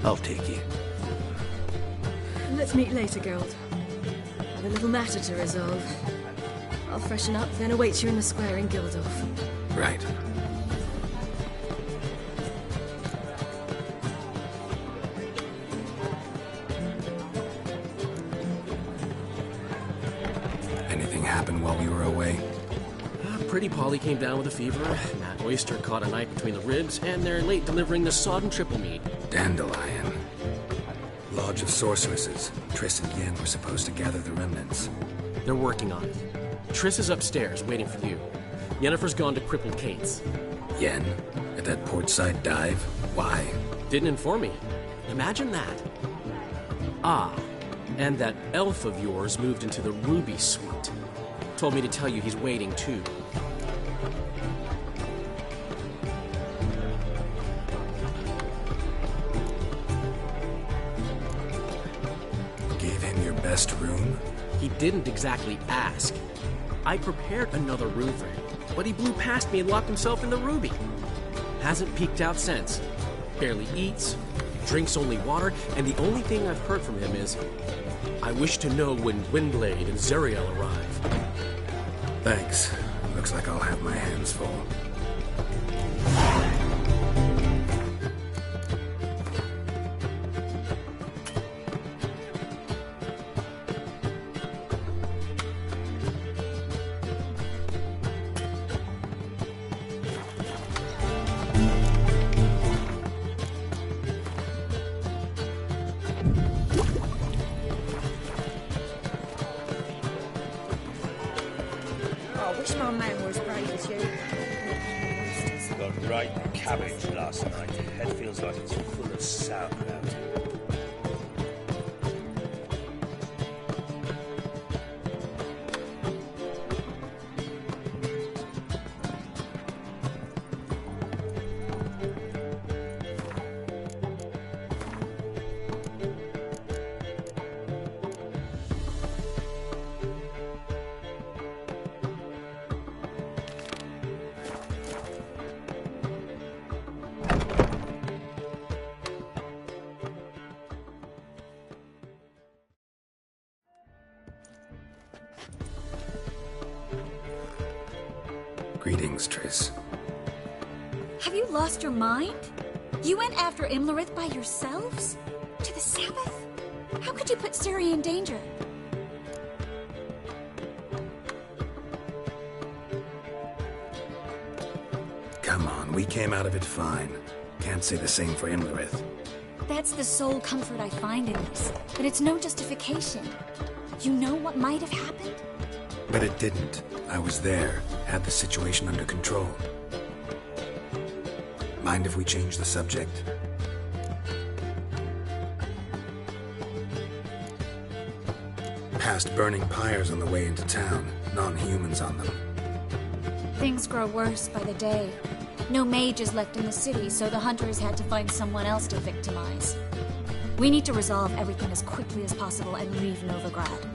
I'll take you. Let's meet later, Geralt. I've a little matter to resolve. I'll freshen up, then await you in the square in Gildorf. Right. Anything happen while we were away? Pretty Polly came down with a fever. Matt Oyster caught a knife between the ribs, and they're late delivering the sodden triple meat. Dandelion. Lodge of Sorceresses. Triss and Yen were supposed to gather the remnants. They're working on it. Triss is upstairs, waiting for you. Yennefer's gone to crippled Kate's. Yen? At that portside dive? Why? Didn't inform me. Imagine that. Ah, and that elf of yours moved into the Ruby Suite. Told me to tell you he's waiting, too. Gave him your best room? He didn't exactly ask. I prepared another room for him, but he blew past me and locked himself in the Ruby. Hasn't peeked out since. Barely eats, drinks only water, and the only thing I've heard from him is, I wish to know when Windblade and Zeriel arrive. Thanks. Looks like I'll have my hands full. Got right in cabbage last night. Head feels like it's full of sauerkraut. Greetings, Triss. Have you lost your mind? You went after Imlerith by yourselves? To the Sabbath? How could you put Ciri in danger? Come on, we came out of it fine. Can't say the same for Imlerith. That's the sole comfort I find in this. But it's no justification. You know what might have happened? But it didn't. I was there, had the situation under control. Mind if we change the subject? Past burning pyres on the way into town, non-humans on them. Things grow worse by the day. No mages left in the city, so the hunters had to find someone else to victimize. We need to resolve everything as quickly as possible and leave Novigrad.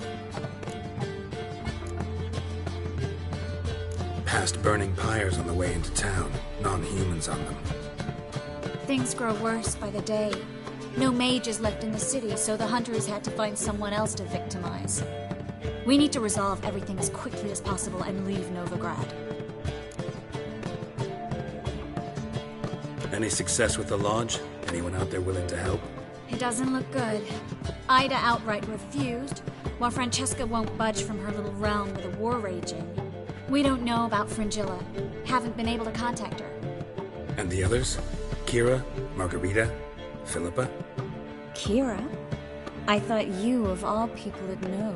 Past burning pyres on the way into town, non-humans on them. Things grow worse by the day. No mages left in the city, so the hunters had to find someone else to victimize. We need to resolve everything as quickly as possible and leave Novigrad. Any success with the lodge? Anyone out there willing to help? It doesn't look good. Ida outright refused, while Francesca won't budge from her little realm with a war raging. We don't know about Fringilla. Haven't been able to contact her. And the others? Kira? Margarita? Philippa? Kira? I thought you, of all people, would know.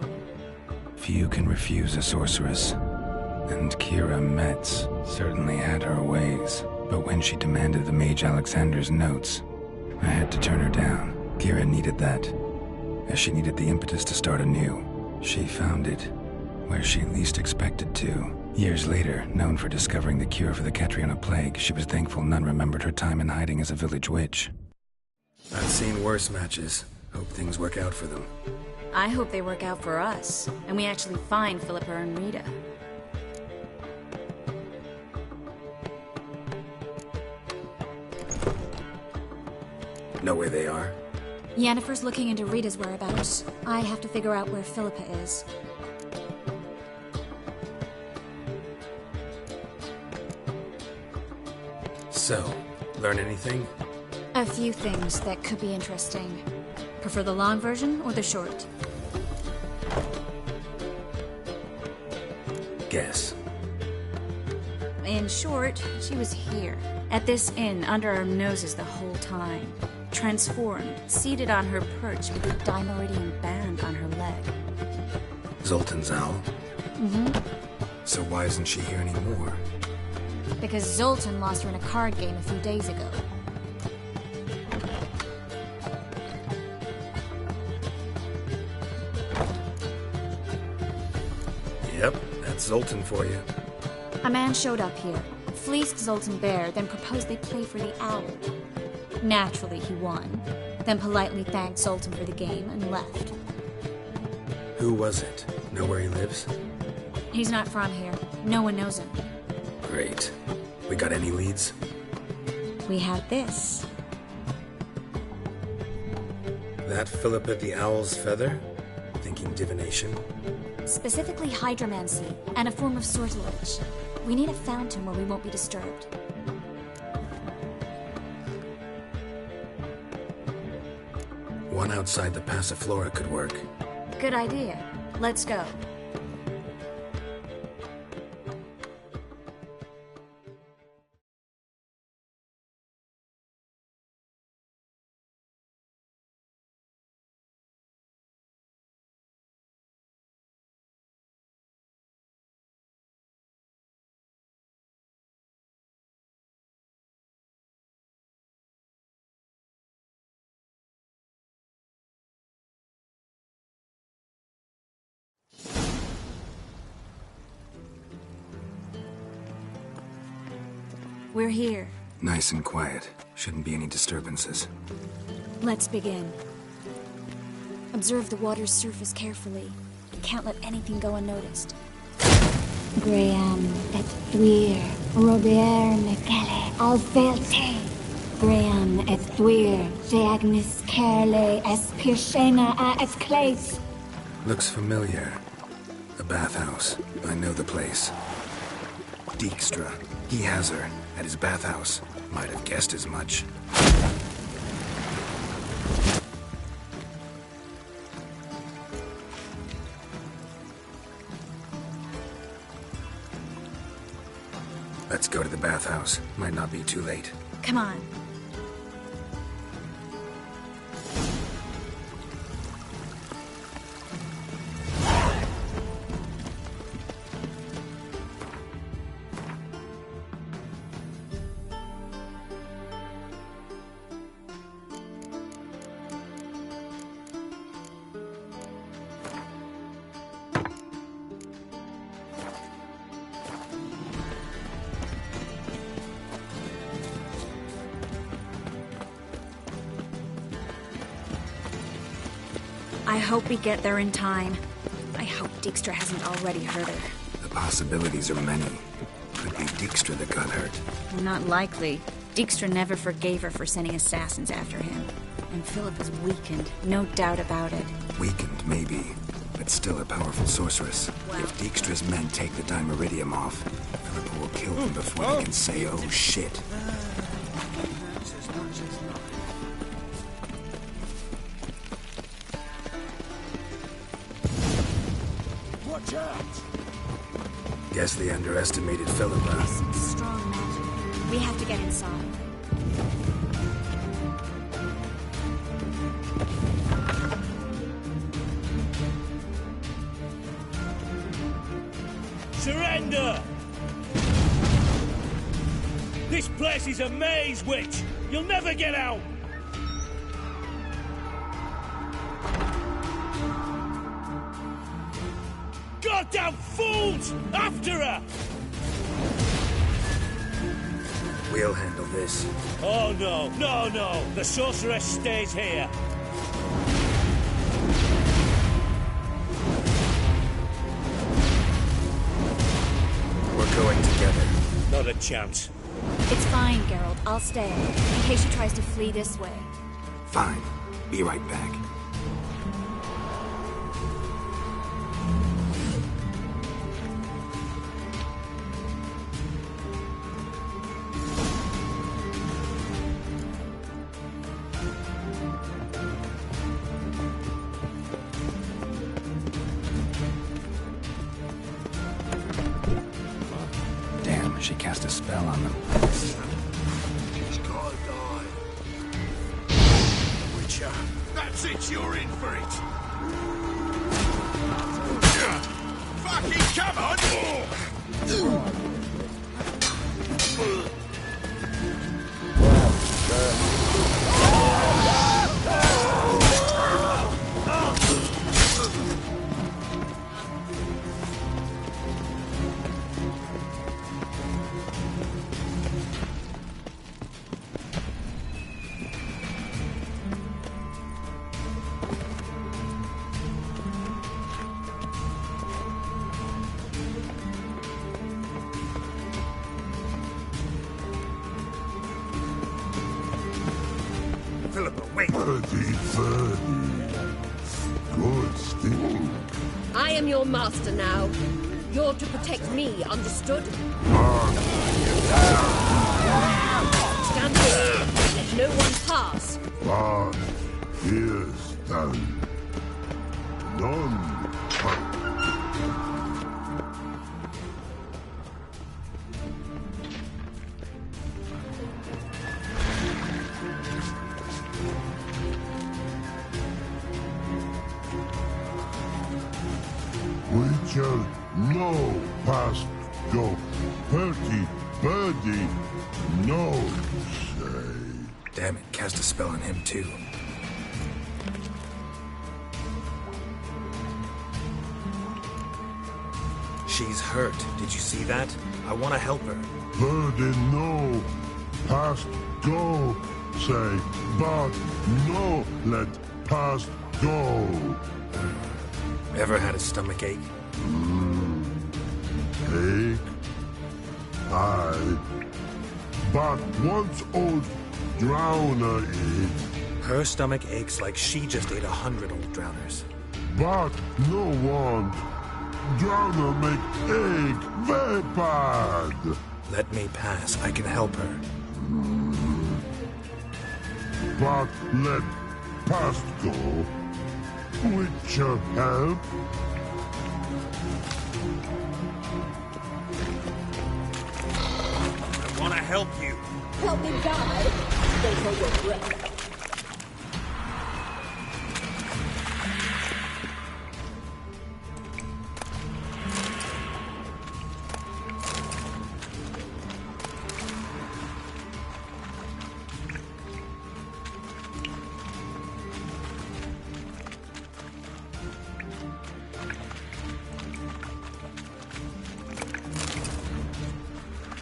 Few can refuse a sorceress. And Kira Metz certainly had her ways. But when she demanded the Mage Alexander's notes, I had to turn her down. Kira needed that, as she needed the impetus to start anew. She found it where she least expected to. Years later, known for discovering the cure for the Catriona plague, she was thankful none remembered her time in hiding as a village witch. I've seen worse matches. Hope things work out for them. I hope they work out for us, and we actually find Philippa and Rita. Know where they are? Yennefer's looking into Rita's whereabouts. I have to figure out where Philippa is. So, learn anything? A few things that could be interesting. Prefer the long version or the short? Guess. In short, she was here, at this inn, under our noses the whole time. Transformed, seated on her perch with a Dimeridian band on her leg. Zoltan's owl? Mm-hmm. So why isn't she here anymore? Because Zoltan lost her in a card game a few days ago. Yep, that's Zoltan for you. A man showed up here, fleeced Zoltan bare, then proposed they play for the owl. Naturally, he won, then politely thanked Zoltan for the game and left. Who was it? Know where he lives? He's not from here. No one knows him. Great. We got any leads? We have this. That Philippa the Owl's feather? Thinking divination? Specifically hydromancy, and a form of sortilege. We need a fountain where we won't be disturbed. One outside the Passiflora could work. Good idea. Let's go. We're here. Nice and quiet. Shouldn't be any disturbances. Let's begin. Observe the water's surface carefully. Can't let anything go unnoticed. Graham et thuir, Robert Mekele, Alfelte. Graham et thuir, Jeagnis Kerle, es Pirshena a es Clace. Looks familiar. A bathhouse. I know the place. Dijkstra. He has her. At his bathhouse. Might have guessed as much. Let's go to the bathhouse. Might not be too late. Come on. I hope we get there in time. I hope Dijkstra hasn't already hurt her. The possibilities are many. Could be Dijkstra that got hurt. Not likely. Dijkstra never forgave her for sending assassins after him. And Philip is weakened, no doubt about it. Weakened, maybe. But still a powerful sorceress. If Dijkstra's men take the Dimeridium off, Philippa will kill them before they can say, oh shit. Watch out! Guess they underestimated Philippa. Some strong magic. We have to get inside. Surrender! This place is a maze, witch! You'll never get out! Go! goddamn fools! After her! We'll handle this. Oh no, no. The sorceress stays here. We're going together. Not a chance. It's fine, Geralt. I'll stay, in case she tries to flee this way. Fine. Be right back. Damn, she cast a spell on them. He's gotta die. Witcher. That's it, you're in for it. Fucking come on! Good sting. I am your master now. You're to protect me, understood? Stand here. Let no one pass. But here's done. None. Witcher, no past go. Perky, birdie, no say. Damn it, cast a spell on him too. She's hurt. Did you see that? I want to help her. Birdie, no past go say. But no let past go. Ever had a stomach ache? Ache? Aye. But once old drowner eat. Her stomach aches like she just ate 100 old drowners. But no one. Drowner make ache very bad. Let me pass. I can help her. But let past go. Witcher help? I want to help you. Help me die. Don't hold your breath.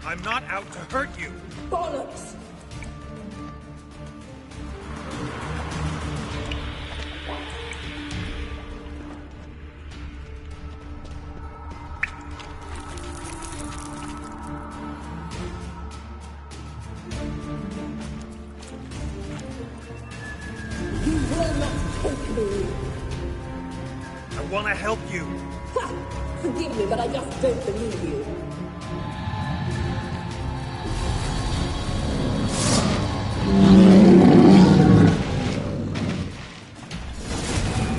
I'm not out to hurt you. Bollocks! You will not take me. I want to help you. Ha! Forgive me, but I just don't believe you.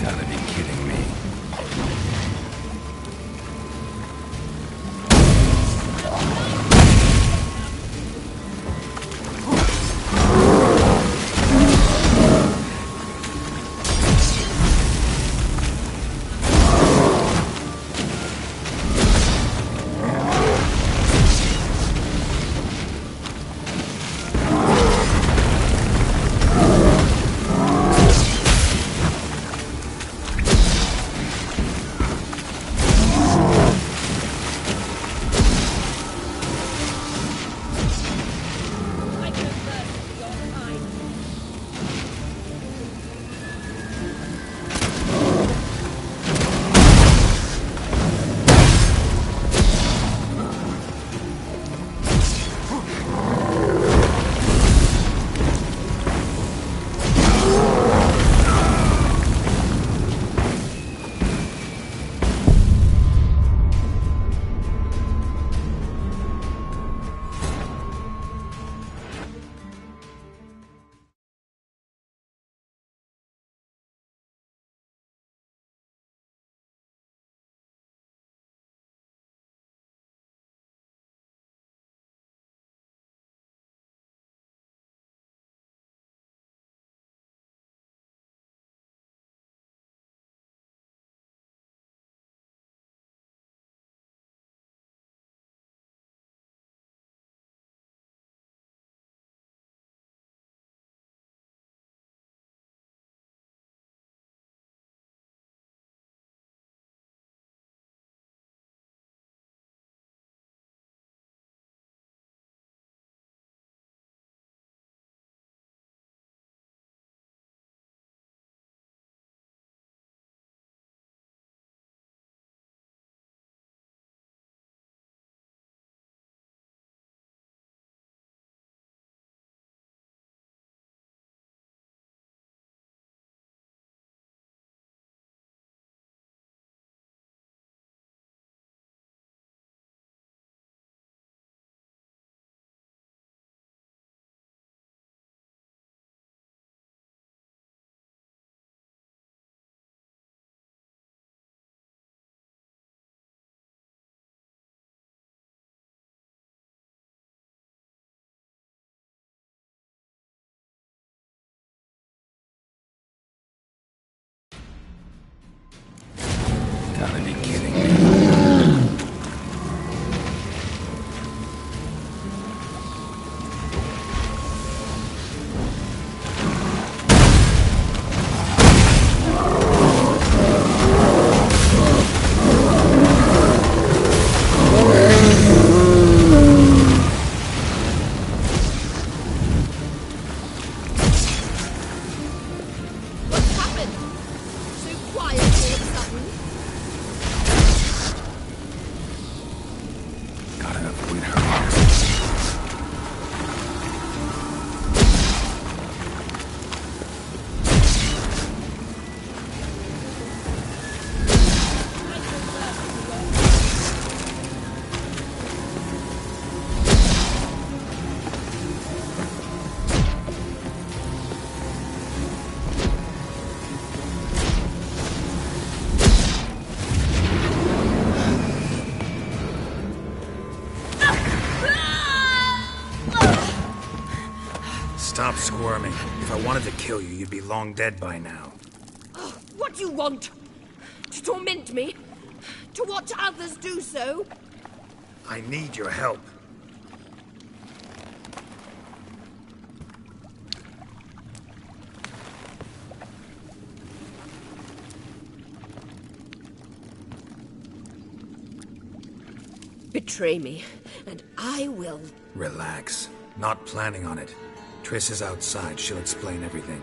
Gotta be kidding me. squirming. If I wanted to kill you, you'd be long dead by now. Oh, what do you want? To torment me? To watch others do so? I need your help. Betray me, and I will. Relax. Not planning on it. Triss is outside. She'll explain everything.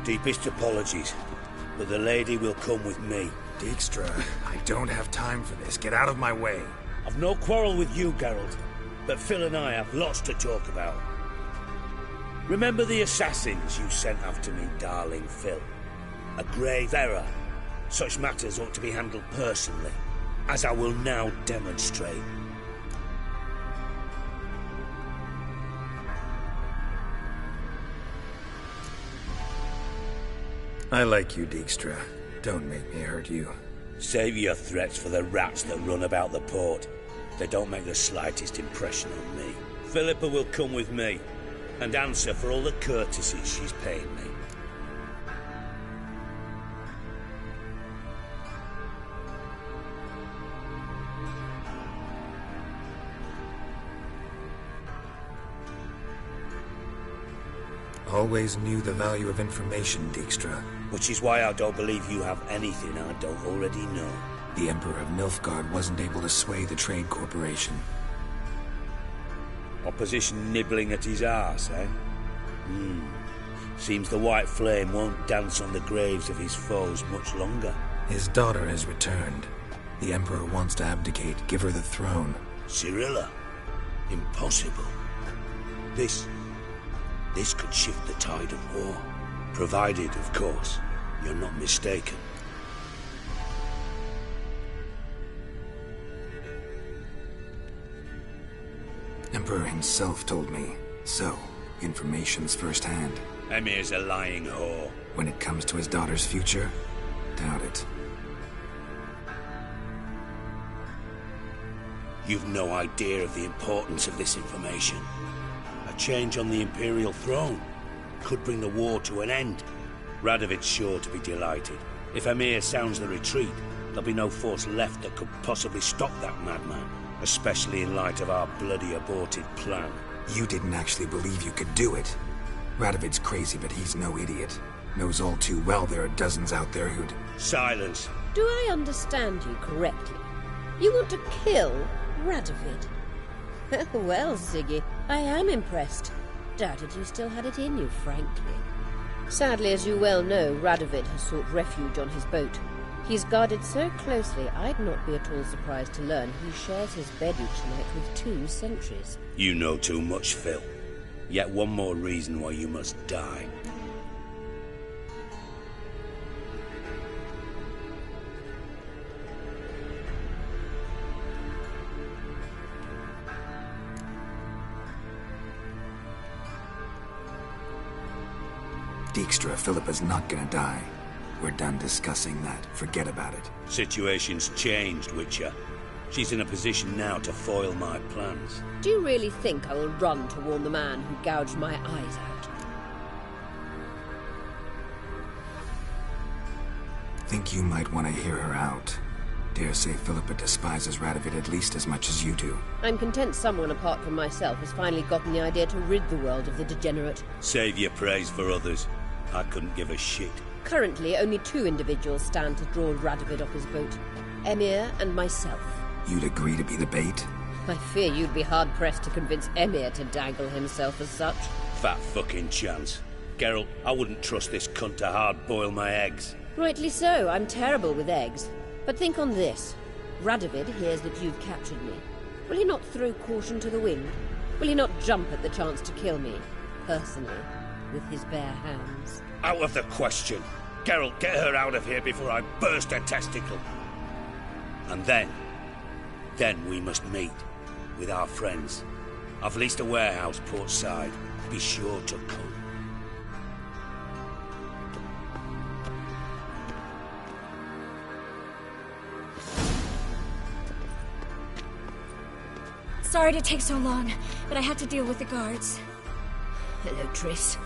Deepest apologies, but the lady will come with me. Dijkstra, I don't have time for this. Get out of my way. I've no quarrel with you, Geralt, but Phil and I have lots to talk about. Remember the assassins you sent after me, darling Phil? A grave error. Such matters ought to be handled personally, as I will now demonstrate. I like you, Dijkstra. Don't make me hurt you. Save your threats for the rats that run about the port. They don't make the slightest impression on me. Philippa will come with me, and answer for all the courtesies she's paying me. Always knew the value of information, Dijkstra. Which is why I don't believe you have anything I don't already know. The Emperor of Nilfgaard wasn't able to sway the Trade Corporation. Opposition nibbling at his arse, eh? Seems the White Flame won't dance on the graves of his foes much longer. His daughter has returned. The Emperor wants to abdicate, give her the throne. Cirilla? Impossible. This could shift the tide of war. Provided, of course, you're not mistaken. Emperor himself told me. So, information's firsthand. Emir's a lying whore. When it comes to his daughter's future, doubt it. You've no idea of the importance of this information. A change on the Imperial throne could bring the war to an end. Radovid's sure to be delighted. If Emir sounds the retreat, there'll be no force left that could possibly stop that madman, especially in light of our bloody aborted plan. You didn't actually believe you could do it. Radovid's crazy, but he's no idiot. Knows all too well there are dozens out there who'd... Silence. Do I understand you correctly? You want to kill Radovid? Well, Siggy, I am impressed. Doubted you still had it in you, frankly. Sadly, as you well know, Radovid has sought refuge on his boat. He's guarded so closely, I'd not be at all surprised to learn he shares his bed each night with 2 sentries. You know too much, Phil. Yet one more reason why you must die. Dijkstra, Philippa's not gonna die. We're done discussing that. Forget about it. Situation's changed, Witcher. She's in a position now to foil my plans. Do you really think I will run to warn the man who gouged my eyes out? Think you might want to hear her out. Dare say Philippa despises Radovid at least as much as you do. I'm content someone apart from myself has finally gotten the idea to rid the world of the degenerate. Save your praise for others. I couldn't give a shit. Currently, only 2 individuals stand to draw Radovid off his boat. Emir and myself. You'd agree to be the bait? I fear you'd be hard-pressed to convince Emir to dangle himself as such. Fat fucking chance. Geralt, I wouldn't trust this cunt to hard-boil my eggs. Rightly so. I'm terrible with eggs. But think on this. Radovid hears that you've captured me. Will he not throw caution to the wind? Will he not jump at the chance to kill me, personally, with his bare hands? Out of the question. Geralt, get her out of here before I burst her testicle. And then we must meet with our friends. I've leased a warehouse port side. Be sure to come. Sorry to take so long, but I had to deal with the guards. Hello, Triss.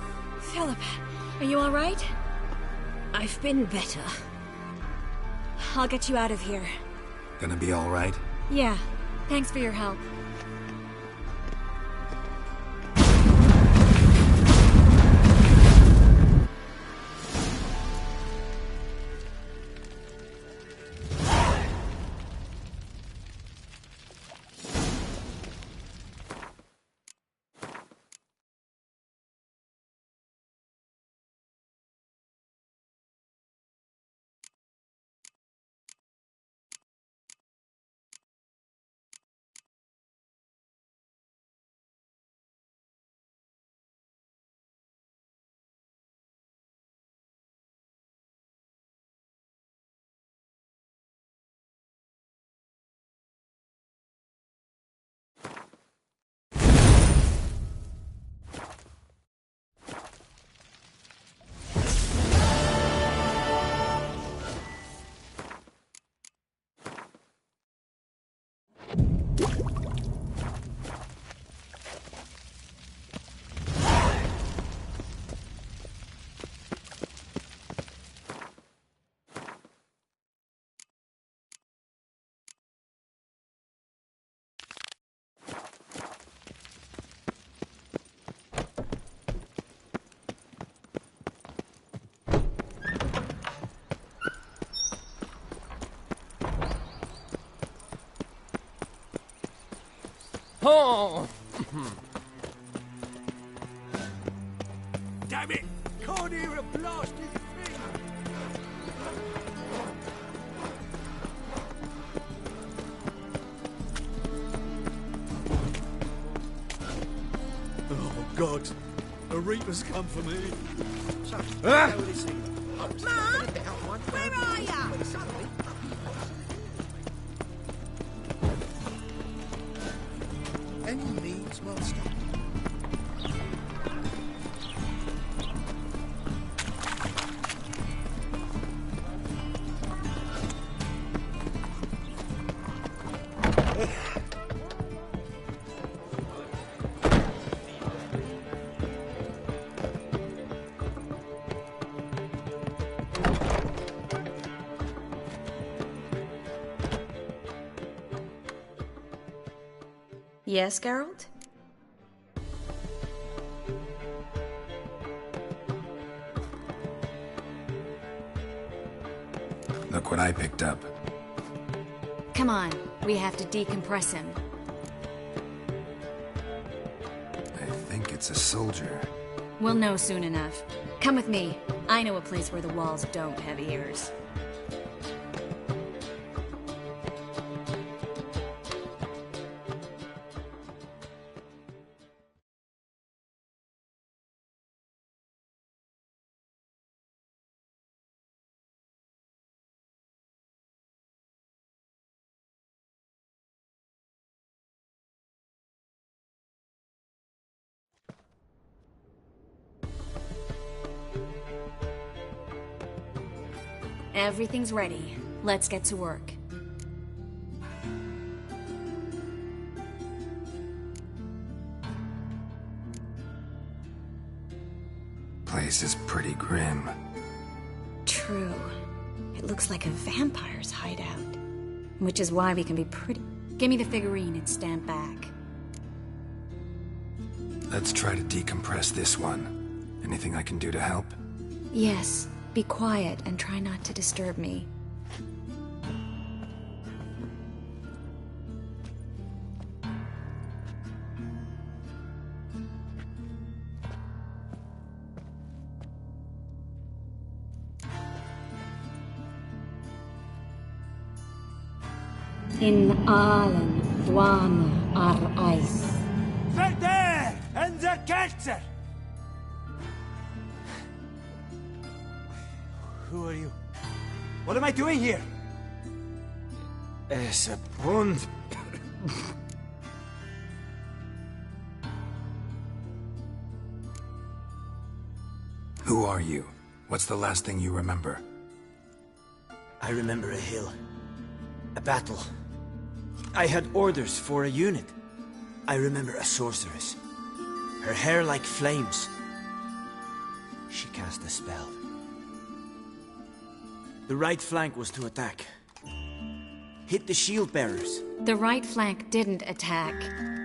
Philip, are you all right? I've been better. I'll get you out of here. Gonna be all right? Yeah, thanks for your help. Oh! Damn it! Can't hear a blasted thing! Oh, God. A Reaper's come for me. Mom! Where are ya? Any needs, master? Yes, Geralt? Look what I picked up. Come on, we have to decompress him. I think it's a soldier. We'll know soon enough. Come with me. I know a place where the walls don't have ears. Everything's ready. Let's get to work. Place is pretty grim. True. It looks like a vampire's hideout. Which is why we can be pretty... Give me the figurine and stand back. Let's try to decompress this one. Anything I can do to help? Yes. Be quiet and try not to disturb me. In allen dwane ar eis. Verder and the Kelter! Who are you? What am I doing here? Ese punt. Who are you? What's the last thing you remember? I remember a hill. A battle. I had orders for a unit. I remember a sorceress. Her hair like flames. She cast a spell. The right flank was to attack. Hit the shield bearers. The right flank didn't attack,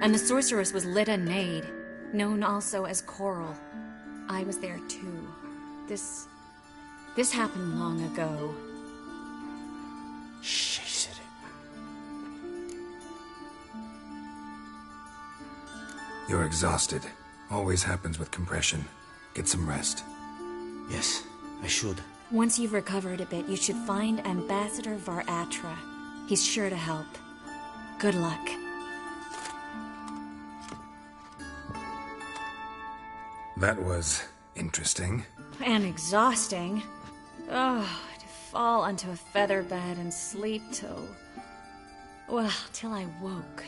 and the sorceress was Lita Nade, known also as Coral. I was there too. This happened long ago. Shh, Ciri. You're exhausted. Always happens with compression. Get some rest. Yes, I should. Once you've recovered a bit, you should find Ambassador Varatra. He's sure to help. Good luck. That was interesting. And exhausting. Oh, to fall onto a feather bed and sleep till... well, till I woke.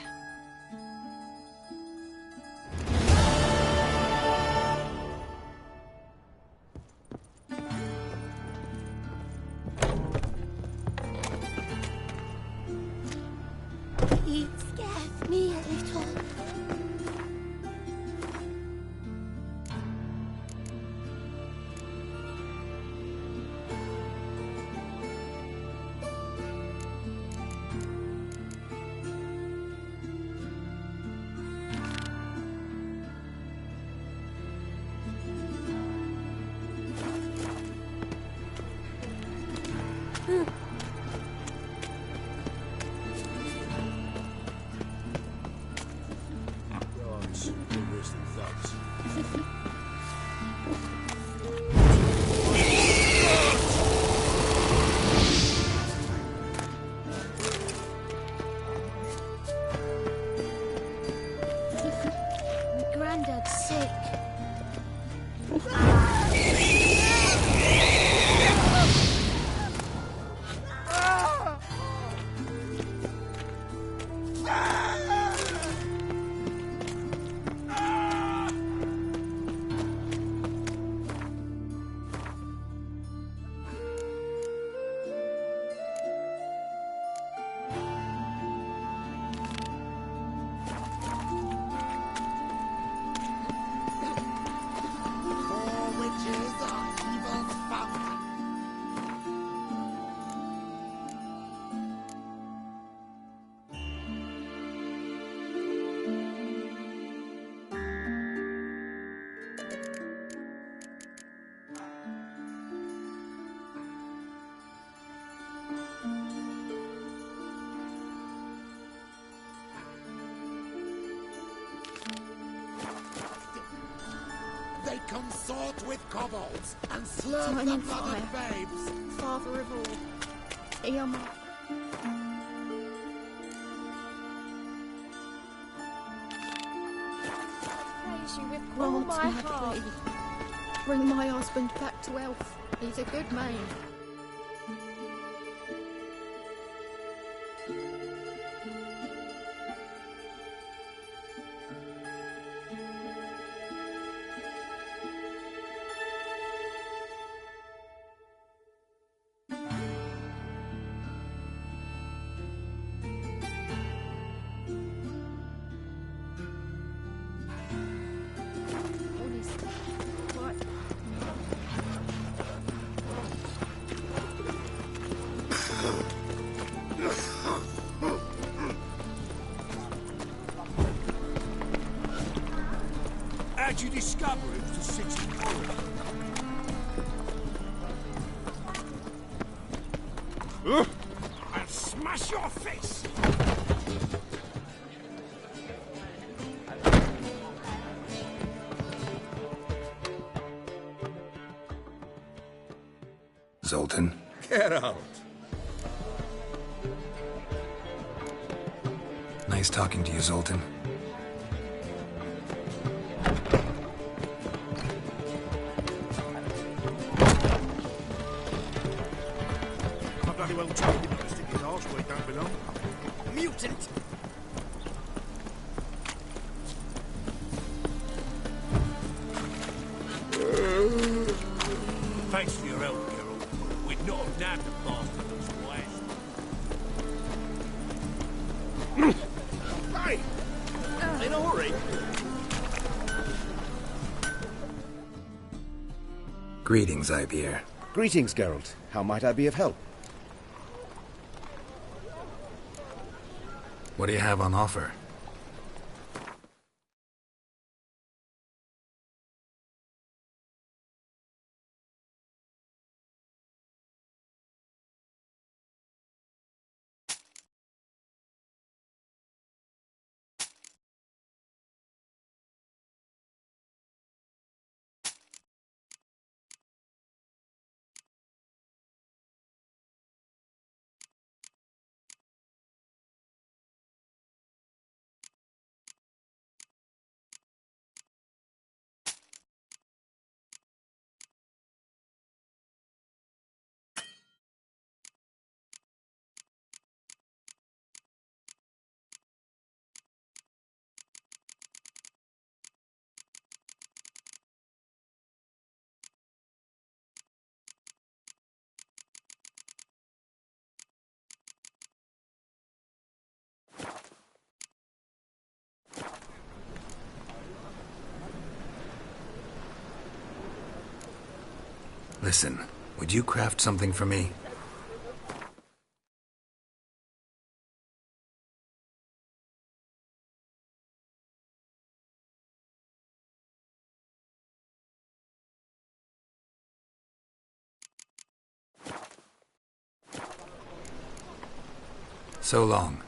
He scared me a little. Granddad's sick. They consort with kobolds and slurp Time the and blood of fire. babes. Father of all. Yami. Praise you with all Grant my my heart. plea. Bring my husband back to health. He's a good man. How'd you discover it was the city colony? I'll smash your face! Zoltan? Get out. Nice talking to you, Zoltan. I bloody well told him not to stick his arse where it don't belong. Mutant! Thanks for your help, Geralt. We'd not have nabbed the bastard twice. Hey! In a hurry? Greetings, Ivier. Greetings, Geralt. How might I be of help? What do you have on offer? Listen, would you craft something for me? So long.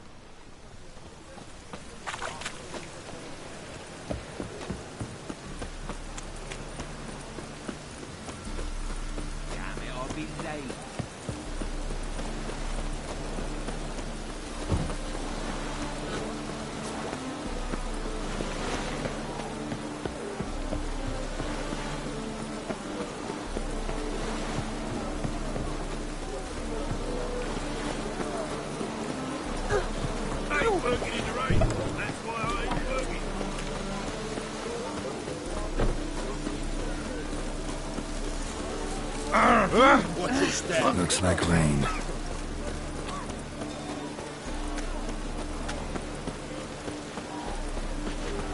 Looks like rain.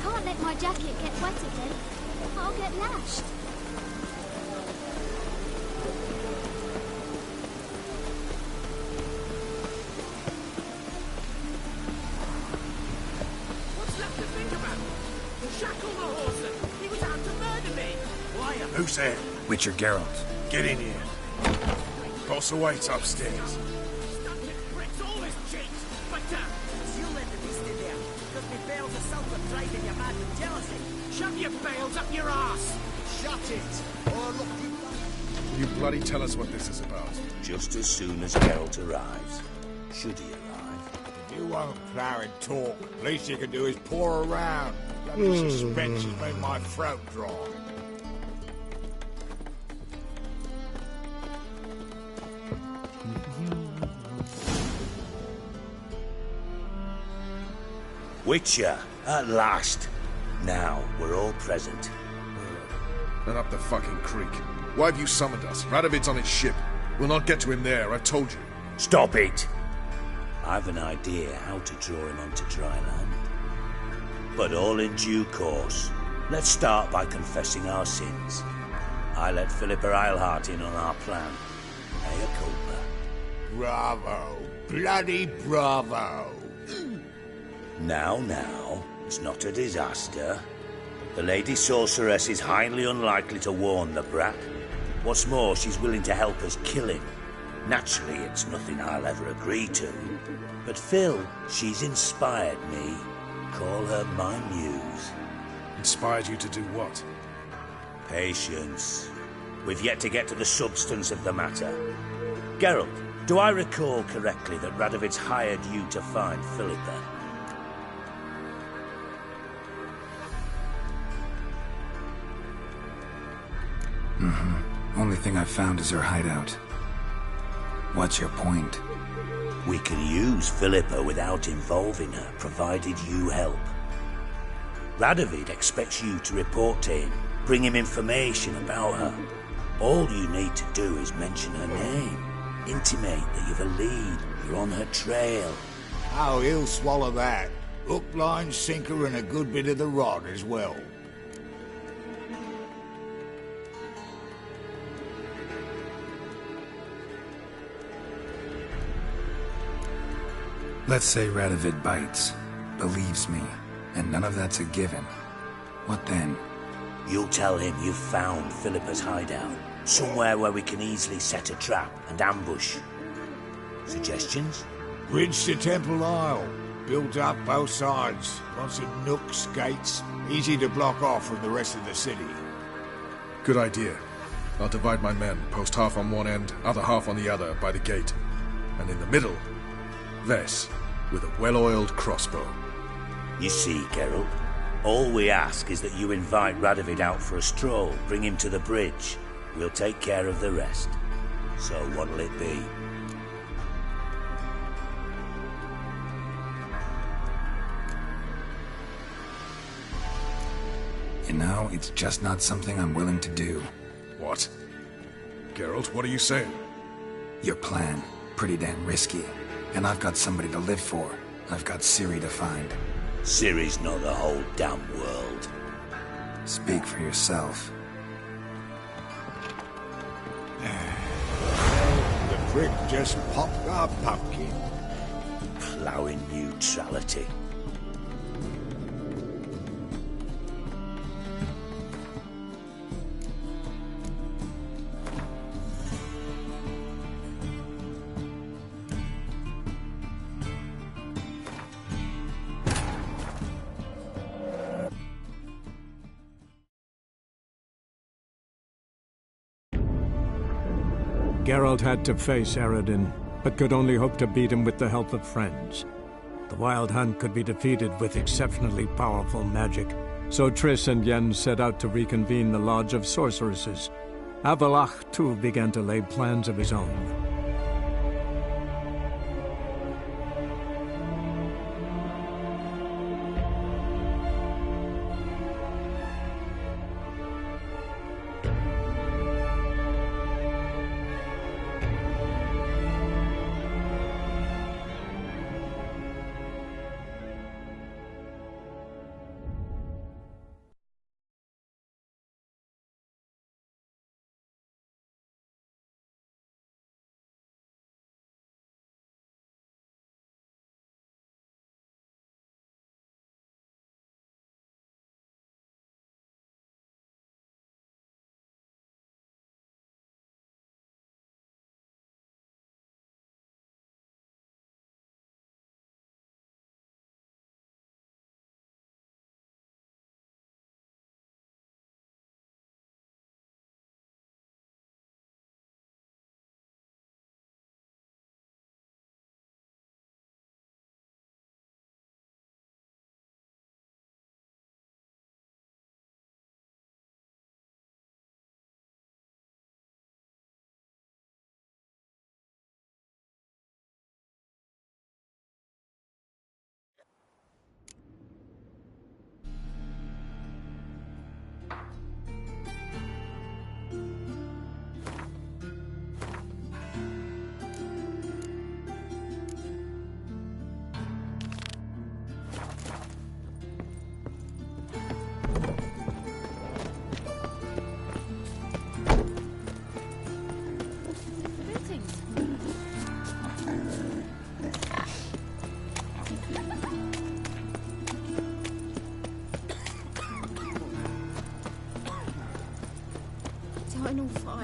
Can't let my jacket get wet again. I'll get lashed. What's left to think about? Shackle the horse! He was out to murder me! Liar! Who's there? Witcher Geralt. Get in here. Boss awaits upstairs. Bricks all his cheeks! But, you let the beast in there, because me bales of sulphur driving you mad with jealousy. Shove your bales up your ass! Shut it! Or look you... Will you bloody tell us what this is about? Just as soon as Geralt arrives. Should he arrive? If you won't plough and talk, least you can do is pour around. Bloody suspense has made my throat dry. Witcher, at last. Now, we're all present. Then up the fucking creek. Why have you summoned us? Radovid's on his ship. We'll not get to him there, I told you. Stop it! I've an idea how to draw him onto dry land. But all in due course. Let's start by confessing our sins. I let Philippa Eilhart in on our plan. Mea culpa. Bravo. Bloody bravo. Now, it's not a disaster. The Lady Sorceress is highly unlikely to warn the brat. What's more, she's willing to help us kill him. Naturally, it's nothing I'll ever agree to. But Phil, she's inspired me. Call her my muse. Inspired you to do what? Patience. We've yet to get to the substance of the matter. Geralt, do I recall correctly that Radovid's hired you to find Philippa? Only thing I've found is her hideout. What's your point? We can use Philippa without involving her, provided you help. Radovid expects you to report to him, bring him information about her. All you need to do is mention her name, intimate that you've a lead, you're on her trail. Oh, he'll swallow that. Hook, line, sinker, and a good bit of the rod as well. Let's say Radovid bites, believes me, and none of that's a given. What then? You'll tell him you've found Philippa's hideout, somewhere where we can easily set a trap and ambush. Suggestions? Bridge to Temple Isle. Built up both sides. Lots of nooks, gates. Easy to block off from the rest of the city. Good idea. I'll divide my men, post half on one end, other half on the other, by the gate. And in the middle, Vess, with a well-oiled crossbow. You see, Geralt, all we ask is that you invite Radovid out for a stroll, bring him to the bridge. We'll take care of the rest. So what'll it be? You know, it's just not something I'm willing to do. What? Geralt, what are you saying? Your plan, pretty damn risky. And I've got somebody to live for. I've got Ciri to find. Ciri's not the whole damn world. Speak for yourself. The prick just popped our pumpkin. Ploughing neutrality. Geralt had to face Eredin, but could only hope to beat him with the help of friends. The Wild Hunt could be defeated with exceptionally powerful magic, so Triss and Yen set out to reconvene the Lodge of Sorceresses. Avalach, too, began to lay plans of his own.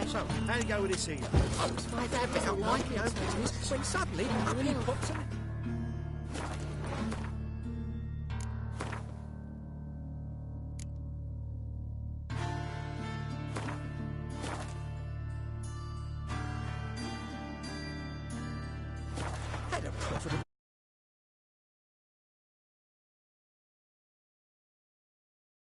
So, how do you go with this here? My dad doesn't like it. When suddenly, he pops out.